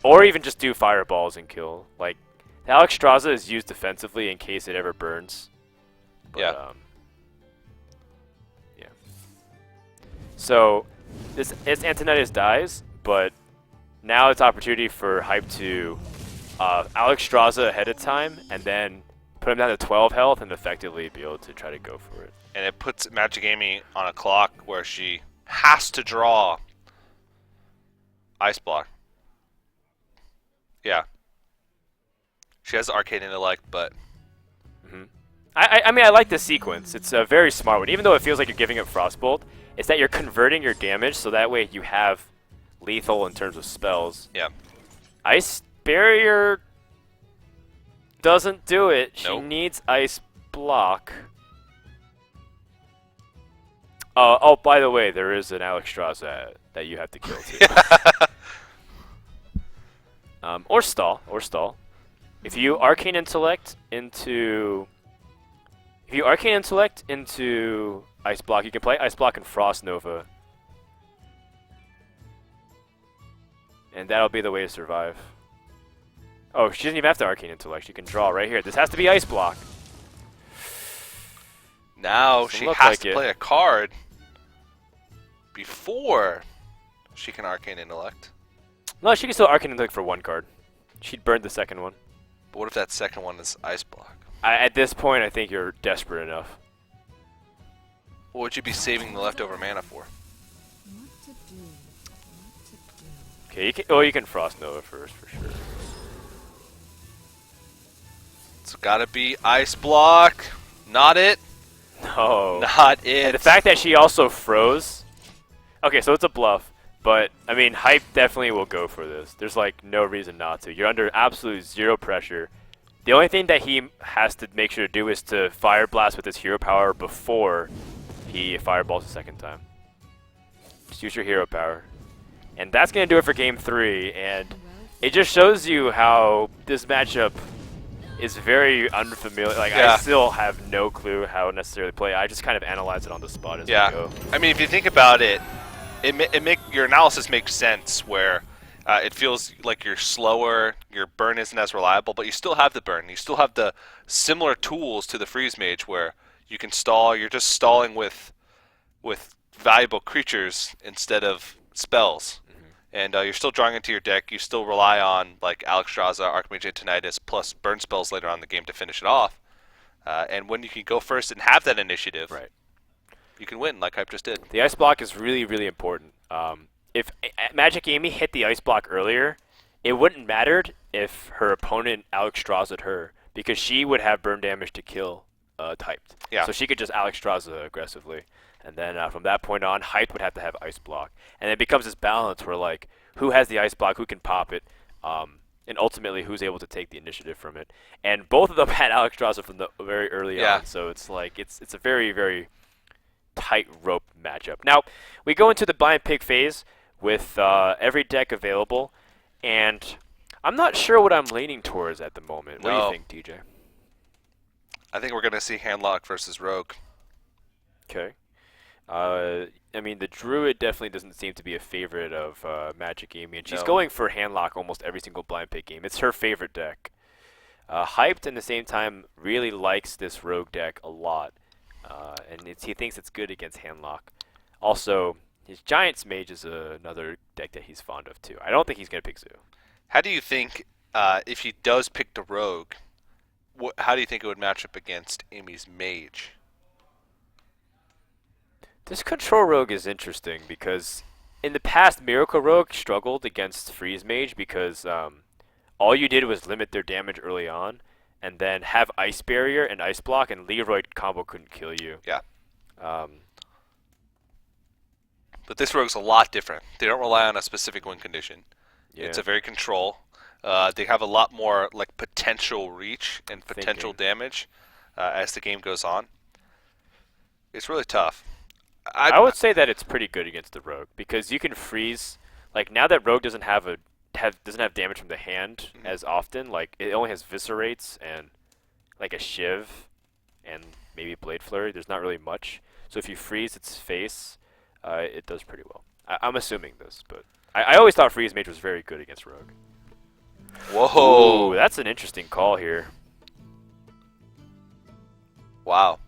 Or even just do fireballs and kill. Like, Alex Straza is used defensively in case it ever burns. But, yeah. Yeah. So this Antonidas dies, but now it's opportunity for Hype to Alex Straza ahead of time, and then put him down to 12 health and effectively be able to try to go for it. And it puts Magicamy on a clock where she has to draw Ice Block. Yeah. She has Arcane Intellect, but... I mean, I like the sequence. It's a very smart one. Even though it feels like you're giving up Frostbolt, it's that you're converting your damage so that way you have lethal in terms of spells. Yeah. Ice Barrier doesn't do it. She Nope. needs Ice Block. Oh, by the way, there is an Alex Straza that you have to kill too. Or stall. If you Arcane Intellect into Ice Block, you can play Ice Block and Frost Nova. And that'll be the way to survive. Oh, she doesn't even have to Arcane Intellect. She can draw right here. This has to be Ice Block. Now Doesn't she look has like to it. play a card before she can Arcane Intellect. No, she can still Arcane Intellect for one card. She'd burn the second one. But what if that second one is Ice Block? At this point, I think you're desperate enough. What would you be saving the leftover mana for? What to do? What to do? Okay, you can Frost Nova first for sure. It's gotta be Ice Block. Not it. No. Not it. And the fact that she also froze. Okay, so it's a bluff. But, I mean, Hype definitely will go for this. There's, like, no reason not to. You're under absolute zero pressure. The only thing that he has to make sure to do is to Fire Blast with his hero power before he fireballs the second time. Just use your hero power. And that's going to do it for Game 3. And it just shows you how this matchup is very unfamiliar. Like, Yeah. I still have no clue how to necessarily play. I just kind of analyze it on the spot as we go. I mean, if you think about it, your analysis makes sense where it feels like you're slower, your burn isn't as reliable, but you still have the burn. You still have the similar tools to the Freeze Mage where you can stall. You're just stalling with valuable creatures instead of spells. And you're still drawing into your deck. You still rely on like Alex Straza, Archmage Antonidas, plus burn spells later on in the game to finish it off. And when you can go first and have that initiative, Right. you can win like Hype just did. The Ice Block is really, really important. If Magicamy hit the Ice Block earlier, it wouldn't mattered if her opponent Alex Straza'd her, because she would have burn damage to kill typed. Yeah. So she could just Alex Straza aggressively. And then from that point on, Hype would have to have Ice Block. And it becomes this balance where, like, who has the Ice Block, who can pop it, and ultimately who's able to take the initiative from it. And both of them had Alex Straza from the very early on, so it's like it's a very, very tight rope matchup. Now, we go into the blind pick phase with every deck available, and I'm not sure what I'm leaning towards at the moment. What do you No. think, TJ? I think we're going to see Handlock versus Rogue. Okay. I mean, the Druid definitely doesn't seem to be a favorite of Magicamy, and she's No. going for Handlock almost every single blind pick game. It's her favorite deck. Hyped, in the same time, really likes this Rogue deck a lot, and he thinks it's good against Handlock. Also, his Giant's Mage is another deck that he's fond of too. I don't think he's going to pick Zoo. How do you think, if he does pick the Rogue, how do you think it would match up against Amy's Mage? This Control Rogue is interesting because in the past, Miracle Rogue struggled against Freeze Mage because all you did was limit their damage early on, and then have Ice Barrier and Ice Block, and Leroy combo couldn't kill you. Yeah. But this Rogue's a lot different. They don't rely on a specific win condition. Yeah. It's a very control. They have a lot more like potential reach and potential damage as the game goes on. It's really tough. I would say that it's pretty good against the Rogue because you can freeze. Like now that Rogue doesn't have damage from the hand as often. Like it only has Viscerates and like a Shiv and maybe Blade Flurry. There's not really much. So if you freeze its face, it does pretty well. I'm assuming this, but I always thought Freeze Mage was very good against Rogue. Whoa! Ooh, that's an interesting call here. Wow.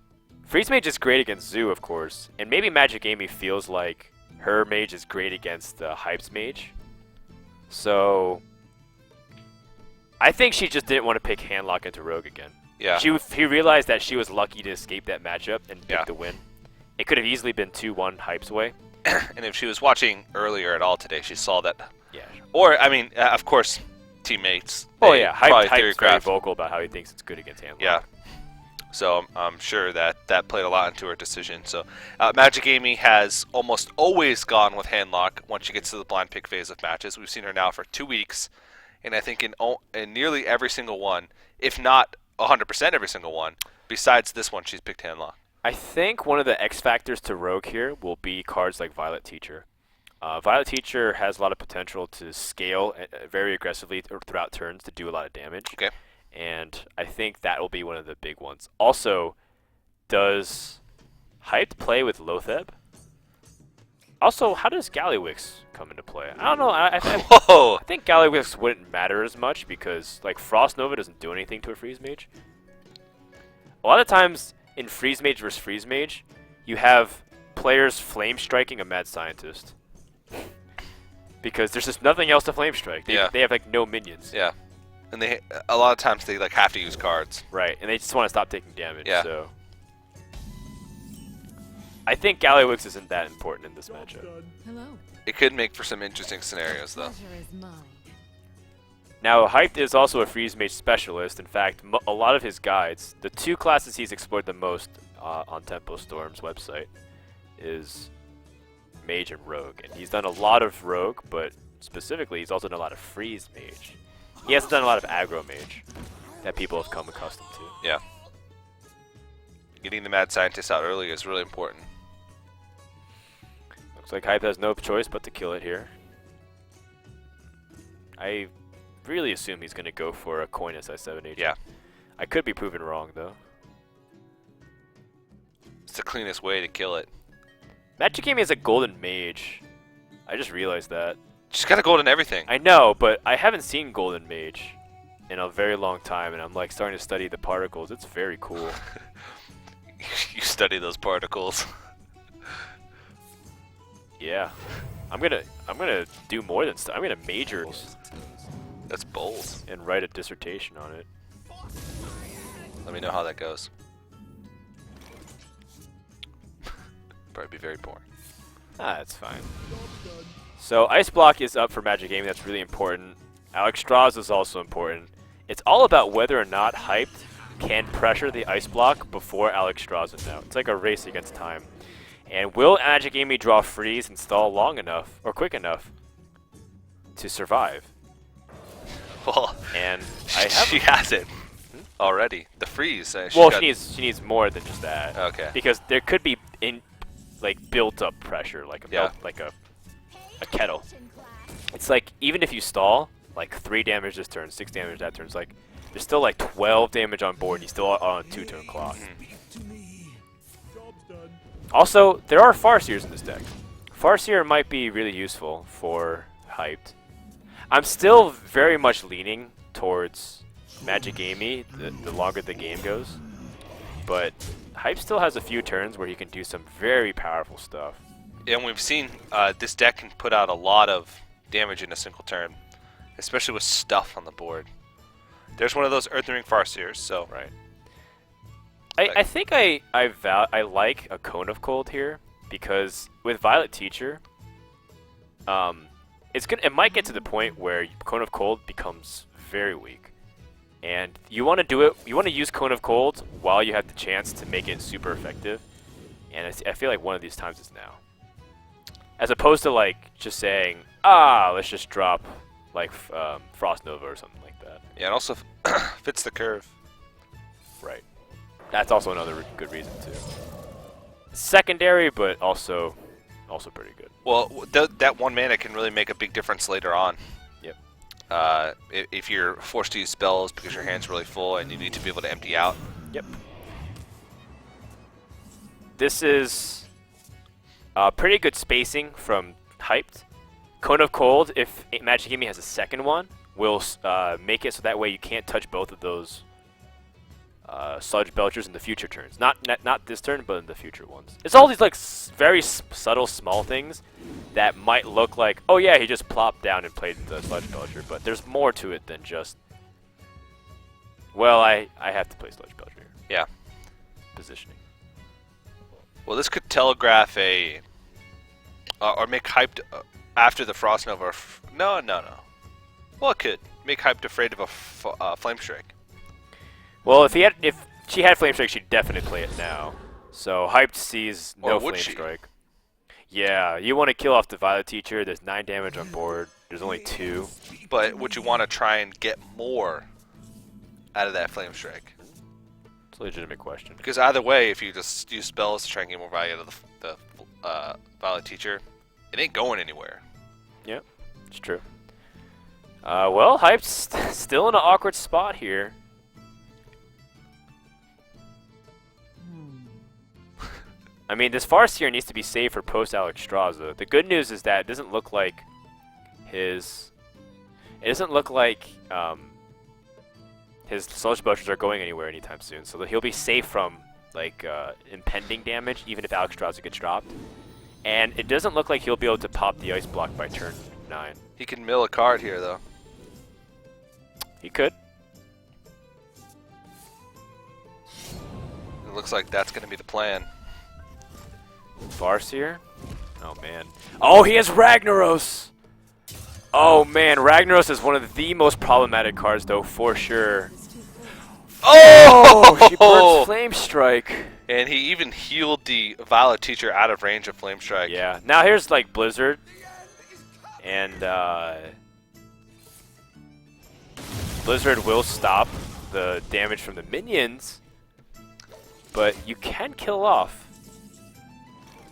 Freeze Mage is great against Zoo, of course, and maybe Magicamy feels like her Mage is great against the Hype's Mage. So I think she just didn't want to pick Handlock into Rogue again. Yeah. He realized that she was lucky to escape that matchup and pick the win. It could have easily been 2-1 Hype's way. And if she was watching earlier at all today, she saw that. Yeah. Or, I mean, of course, teammates. Oh they yeah, probably Hype's very theorygraphed. vocal about how he thinks it's good against Handlock. Yeah. So I'm sure that played a lot into her decision. So Magicamy has almost always gone with Handlock once she gets to the blind pick phase of matches. We've seen her now for 2 weeks, and I think in nearly every single one, if not 100% every single one, besides this one, she's picked Handlock. I think one of the X factors to Rogue here will be cards like Violet Teacher. Violet Teacher has a lot of potential to scale very aggressively throughout turns to do a lot of damage. Okay. And I think that will be one of the big ones. Also, does Hyped play with Lotheb? Also, how does Gallywix come into play? I don't know. I Whoa! think Gallywix wouldn't matter as much because like Frost Nova doesn't do anything to a Freeze Mage. A lot of times in Freeze Mage versus Freeze Mage, you have players flame striking a Mad Scientist because there's just nothing else to flame strike. They have like no minions. Yeah. And a lot of times they like have to use cards. Right, and they just want to stop taking damage. Yeah. So I think Gallywix isn't that important in this matchup. Hello. It could make for some interesting scenarios, though. Pleasure is mine. Now, Hyped is also a Freeze Mage specialist. In fact, a lot of his guides, the 2 classes he's explored the most on Tempo Storm's website, is Mage and Rogue. And he's done a lot of Rogue, but specifically, he's also done a lot of Freeze Mage. He hasn't done a lot of Aggro Mage that people have come accustomed to. Yeah. Getting the Mad Scientist out early is really important. Looks like Hype has no choice but to kill it here. I really assume he's going to go for a Coin SI7 agent. Yeah. I could be proven wrong, though. It's the cleanest way to kill it. Magicamy has a Golden Mage. I just realized that. She's got a gold in everything. I know, but I haven't seen Golden Mage in a very long time, and I'm like starting to study the particles. It's very cool. You study those particles. Yeah. I'm gonna do more than I'm gonna major That's bold. and write a dissertation on it. Let me know how that goes. Probably be very boring. That's fine. So Ice Block is up for Magicamy. That's really important. Alex Strauss is also important. It's all about whether or not Hyped can pressure the Ice Block before Alex Strauss is out. It's like a race against time. And will Magicamy draw freeze and stall long enough or quick enough to survive? Well, And she has it already. The freeze. She needs more than just that. Okay. Because there could be built up pressure, like a a kettle. It's like even if you stall, like 3 damage this turn, 6 damage that turn, it's like there's still like 12 damage on board and you still are on a 2-turn clock. Speak to me. Job's done. Also, there are Farseers in this deck. Farseer might be really useful for Hyped. I'm still very much leaning towards Magicamy the longer the game goes. But Hype still has a few turns where he can do some very powerful stuff. And we've seen this deck can put out a lot of damage in a single turn, especially with stuff on the board. There's one of those Earth Ring Farseers, so Right. I think I like a Cone of Cold here because with Violet Teacher, it might get to the point where Cone of Cold becomes very weak, and you want to do it. You want to use Cone of Cold while you have the chance to make it super effective, and I feel like one of these times is now, as opposed to like just saying, let's just drop like Frost Nova or something like that. yeah, it also fits the curve. Right. That's also another good reason too. Secondary, but also pretty good. Well, that 1 mana can really make a big difference later on. Yep. If you're forced to use spells because your hand's really full and you need to be able to empty out. Yep. This is pretty good spacing from Hyped. Cone of Cold, if Magicamy has a second one, will make it so that way you can't touch both of those Sludge Belchers in the future turns. Not this turn, but in the future ones. It's all these like very subtle, small things that might look like, oh yeah, he just plopped down and played the Sludge Belcher, but there's more to it than just, well, I have to play Sludge Belcher here. Yeah. Positioning. Well, this could telegraph a or make Hyped after the Frost Nova. No. Well, it could make Hyped afraid of a Flame Strike. Well, if she had Flame Strike, she'd definitely play it now. So Hyped sees no Or would Flame she? Strike. Yeah, you want to kill off the Violet Teacher. There's 9 damage on board. There's only 2. But would you want to try and get more out of that Flame Strike? It's a legitimate question. Because either way, if you just use spells to try and get more value out of the Violet Teacher, it ain't going anywhere. Yep, it's true. Well, Hype's still in an awkward spot here. I mean, this Farseer needs to be saved for post-Alexstrasza. The good news is that it doesn't look like his Sludge Belchers are going anywhere anytime soon. So he'll be safe from like impending damage, even if Alexstrasza gets dropped. And it doesn't look like he'll be able to pop the Ice Block by turn 9. He can mill a card here, though. He could. It looks like that's going to be the plan. Farseer? Oh man. Oh, he has Ragnaros! Oh man, Ragnaros is one of the most problematic cards though, for sure. Oh! She burns Flame Strike. And he even healed the Violet Teacher out of range of Flame Strike. Yeah. Now here's like Blizzard. And Blizzard will stop the damage from the minions. But you can kill off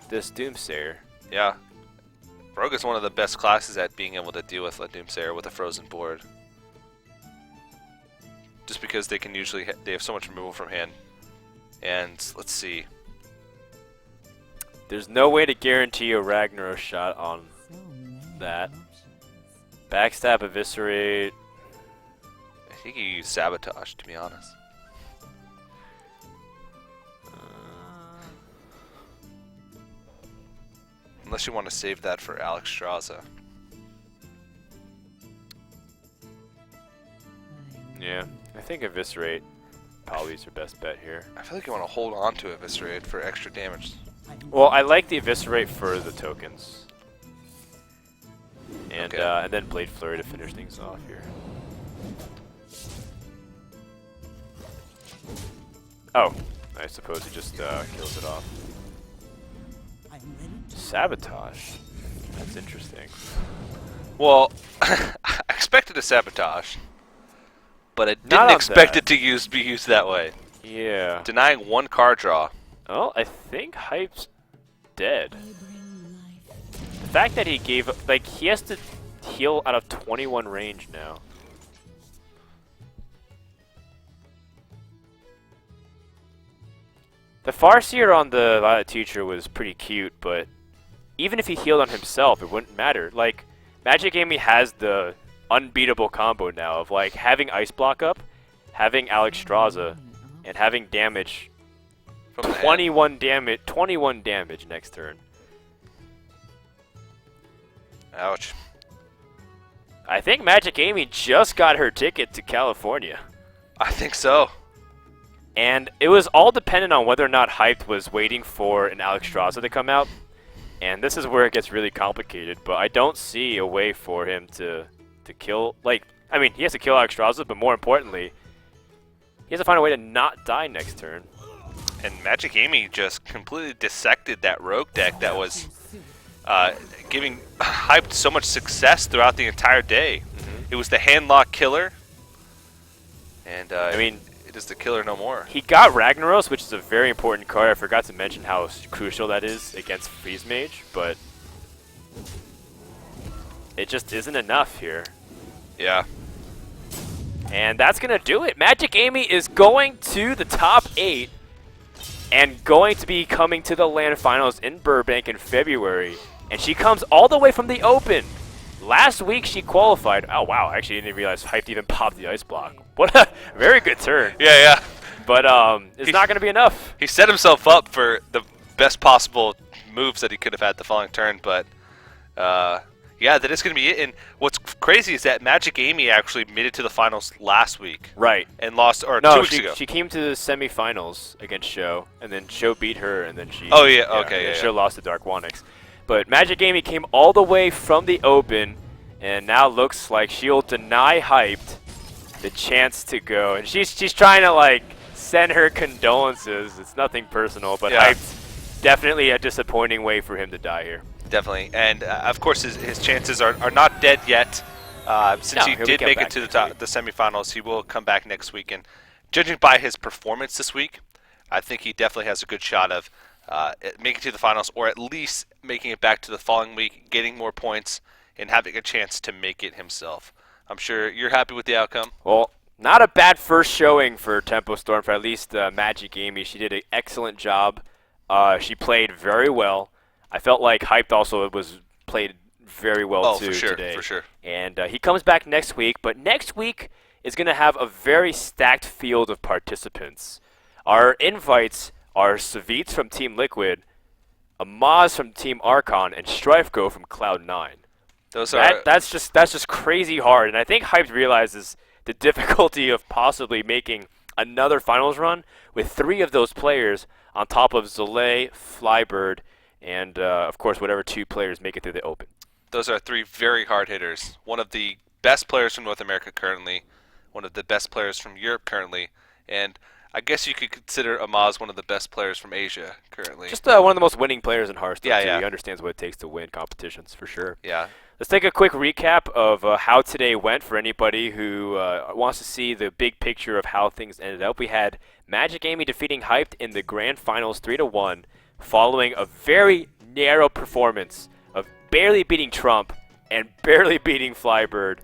this Doomsayer. Yeah. Rogue is one of the best classes at being able to deal with a Doomsayer with a frozen board. Just because they can usually they have so much removal from hand. And let's see. There's no way to guarantee a Ragnaros shot on that. Backstab, Eviscerate. I think you use Sabotage, to be honest. Unless you want to save that for Alexstrasza. Yeah, I think Eviscerate probably is your best bet here. I feel like you want to hold on to Eviscerate for extra damage. Well, I like the Eviscerate for the tokens. And, Okay. And then Blade Flurry to finish things off here. Oh, I suppose he just kills it off. Sabotage. That's interesting. Well, I expected a Sabotage, but I Not didn't on expect that. it to be used that way. Yeah. Denying 1 card draw. Well, I think Hype's dead. The fact that he gave up, like, he has to heal out of 21 range now. The Farseer on the Violet Teacher was pretty cute, but even if he healed on himself, it wouldn't matter. Like, Magicamy has the unbeatable combo now of like having Ice Block up, having Alex Straza, and having damage. From the 21 damage. 21 damage next turn. Ouch. I think Magicamy just got her ticket to California. I think so. And it was all dependent on whether or not Hyped was waiting for an Alex Straza to come out. And this is where it gets really complicated, but I don't see a way for him to kill, like, I mean, he has to kill Alex Straza, but more importantly, he has to find a way to not die next turn. And Magicamy just completely dissected that rogue deck that was giving Hyped so much success throughout the entire day. It was the handlock killer, and I mean, it is the killer no more. he got Ragnaros, which is a very important card. I forgot to mention how crucial that is against Freeze Mage, but it just isn't enough here. Yeah. And that's going to do it. Magicamy is going to the top 8 and going to be coming to the LAN Finals in Burbank in February. And she comes all the way from the Open. Last week she qualified. Oh, wow. I actually didn't realize Hyped even popped the Ice Block. What a very good turn. Yeah. But it's not going to be enough. He set himself up for the best possible moves that he could have had the following turn, but yeah, that is going to be it. And what's crazy is that Magicamy actually made it to the finals last week. Right. And lost, or No, 2 weeks ago. she came to the semifinals against Sho, and then Sho beat her, and then she... Oh, yeah, okay, and yeah, Sho lost to Dark Wanix. But Magicamy came all the way from the Open, and now looks like she'll deny Hyped the chance to go. And she's trying to, like, send her condolences. It's nothing personal, but Yeah. Hyped, definitely a disappointing way for him to die here. Definitely. And, of course, his chances are not dead yet. Since he he'll did come make back it to next the week. semifinals, he will come back next week. And judging by his performance this week, I think he definitely has a good shot of making it to the finals, or at least making it back to the following week, getting more points, and having a chance to make it himself. I'm sure you're happy with the outcome. Well, not a bad first showing for Tempo Storm, for at least Magicamy. She did an excellent job. She played very well. I felt like Hyped also was played very well too today. For sure. And he comes back next week, but next week is going to have a very stacked field of participants. Our invites are Savitz from Team Liquid, Amaz from Team Archon, and Strifego from Cloud9. That's just crazy hard, and I think Hyped realizes the difficulty of possibly making another finals run with 3 of those players on top of Zolay, Flybird, and of course whatever 2 players make it through the Open. Those are 3 very hard hitters. One of the best players from North America currently, one of the best players from Europe currently, and I guess you could consider Amaz one of the best players from Asia currently. Just one of the most winning players in Hearthstone, too. Yeah. He understands what it takes to win competitions, for sure. Yeah. Let's take a quick recap of how today went for anybody who wants to see the big picture of how things ended up. We had Magicamy defeating Hyped in the Grand Finals 3-1, following a very narrow performance of barely beating Trump and barely beating Flybird,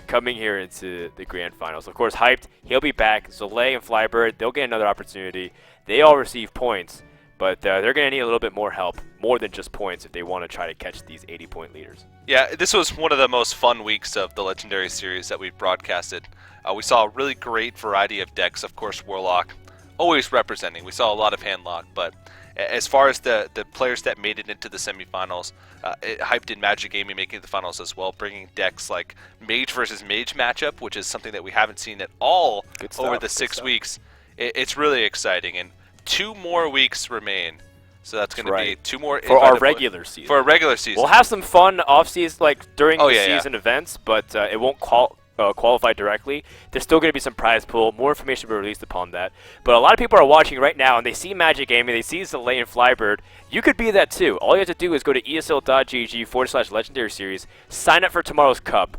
coming here into the Grand Finals. Of course, Hyped, he'll be back. Zolay and Flybird, they'll get another opportunity. They all receive points, but they're going to need a little bit more help, more than just points, if they want to try to catch these 80-point leaders. Yeah, this was one of the most fun weeks of the Legendary Series that we've broadcasted. We saw a really great variety of decks. Of course, Warlock always representing. We saw a lot of Handlock, but as far as the players that made it into the semifinals, Hyped in Magicamy making the finals as well, bringing decks like Mage versus Mage matchup, which is something that we haven't seen at all over the 6 weeks. It's really exciting, and 2 more weeks remain. So that's going to be 2 more for our regular season. For a regular season, we'll have some fun off season, like during the yeah. season events, but it won't qualify directly. There's still going to be some prize pool. More information will be released upon that. But a lot of people are watching right now, and they see Magicamy, they see Zolay and Flybird. You could be that too. All you have to do is go to esl.gg/legendary series, sign up for tomorrow's cup,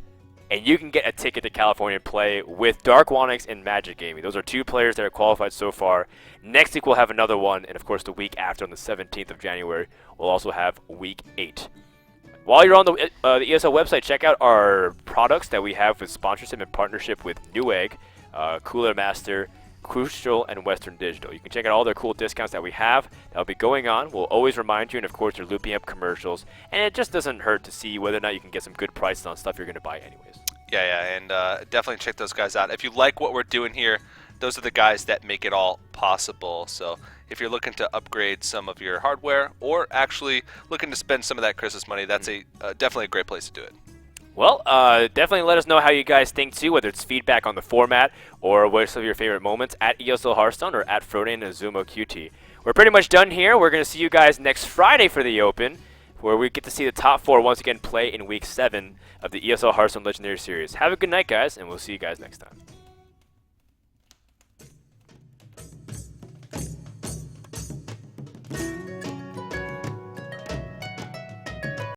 and you can get a ticket to California and play with Dark Wanix and Magicamy. Those are 2 players that are qualified so far. Next week we'll have another one, and of course the week after, on the 17th of January, we'll also have week 8. While you're on the ESL website, check out our products that we have with sponsorship and partnership with Newegg, Cooler Master, Crucial, and Western Digital. You can check out all their cool discounts that we have that will be going on. We'll always remind you, and of course, you're looping up commercials. And it just doesn't hurt to see whether or not you can get some good prices on stuff you're going to buy anyways. Yeah, and definitely check those guys out. If you like what we're doing here, those are the guys that make it all possible. So if you're looking to upgrade some of your hardware or actually looking to spend some of that Christmas money, that's definitely a great place to do it. Well, definitely let us know how you guys think too, whether it's feedback on the format or what are some of your favorite moments at ESL Hearthstone or at Frodan and Azumo QT. We're pretty much done here. We're going to see you guys next Friday for the Open, where we get to see the top 4 once again play in Week 7 of the ESL Hearthstone Legendary Series. Have a good night, guys, and we'll see you guys next time.